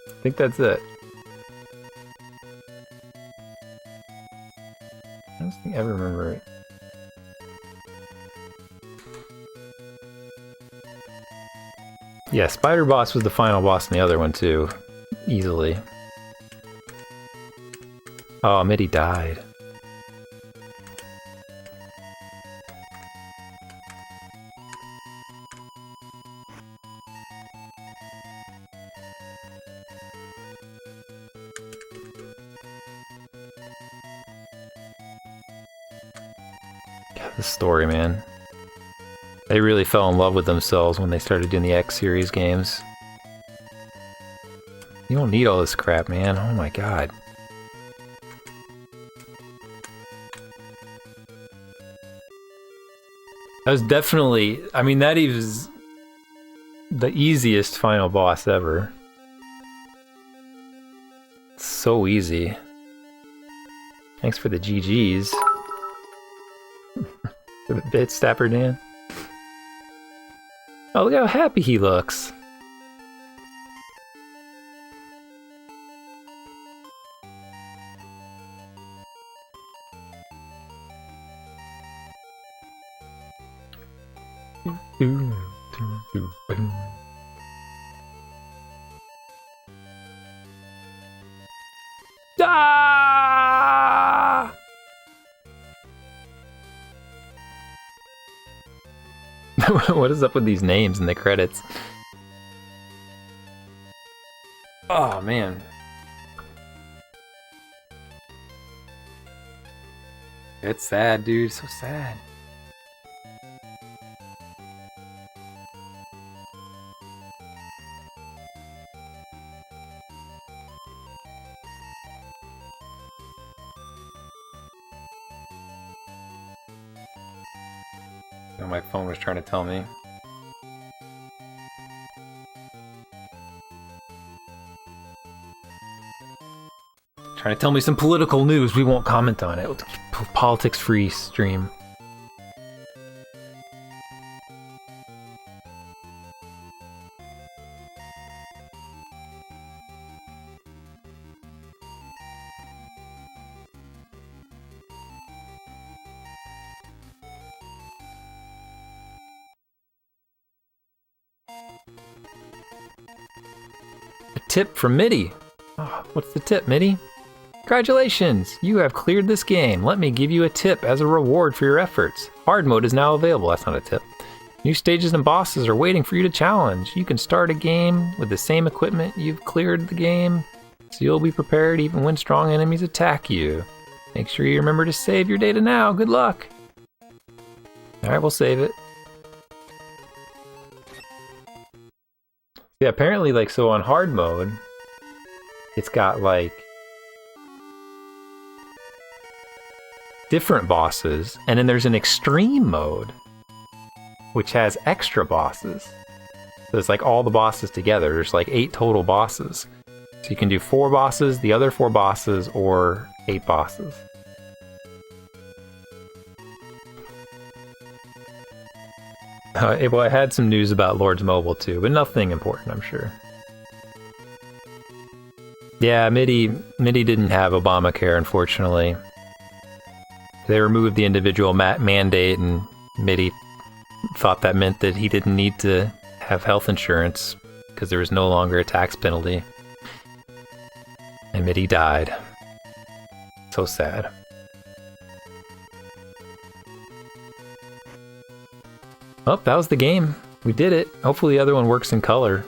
I think that's it. I don't think I ever remember it. Yeah, Spider Boss was the final boss in the other one too. Easily. Oh, Mitty died. God, this story, man. They really fell in love with themselves when they started doing the X series games. You don't need all this crap, man. Oh my god. That was definitely, I mean, that is the easiest final boss ever. It's so easy. Thanks for the GGs. For the bit stapper, Dan. Oh, look how happy he looks. Ah! What is up with these names in the credits? Oh man. It's sad, dude. So sad. Oh, my phone was trying to tell me. Trying to tell me some political news. We won't comment on it. Politics-free stream. A tip from Mitty. Oh, what's the tip, Mitty? Congratulations! You have cleared this game. Let me give you a tip as a reward for your efforts. Hard mode is now available. That's not a tip. New stages and bosses are waiting for you to challenge. You can start a game with the same equipment you've cleared the game, so you'll be prepared even when strong enemies attack you. Make sure you remember to save your data now. Good luck! Alright, we'll save it. Yeah, apparently, like, so on hard mode, it's got, like, different bosses, and then there's an extreme mode, which has extra bosses. So it's like all the bosses together. There's like 8 total bosses. So you can do 4 bosses, the other 4 bosses, or 8 bosses. Well, I had some news about Lord's Mobile too, but nothing important, I'm sure. Yeah, Mitty didn't have Obamacare, unfortunately. They removed the individual mandate, and Mitty thought that meant that he didn't need to have health insurance because there was no longer a tax penalty. And Mitty died. So sad. Oh, that was the game. We did it. Hopefully the other one works in color.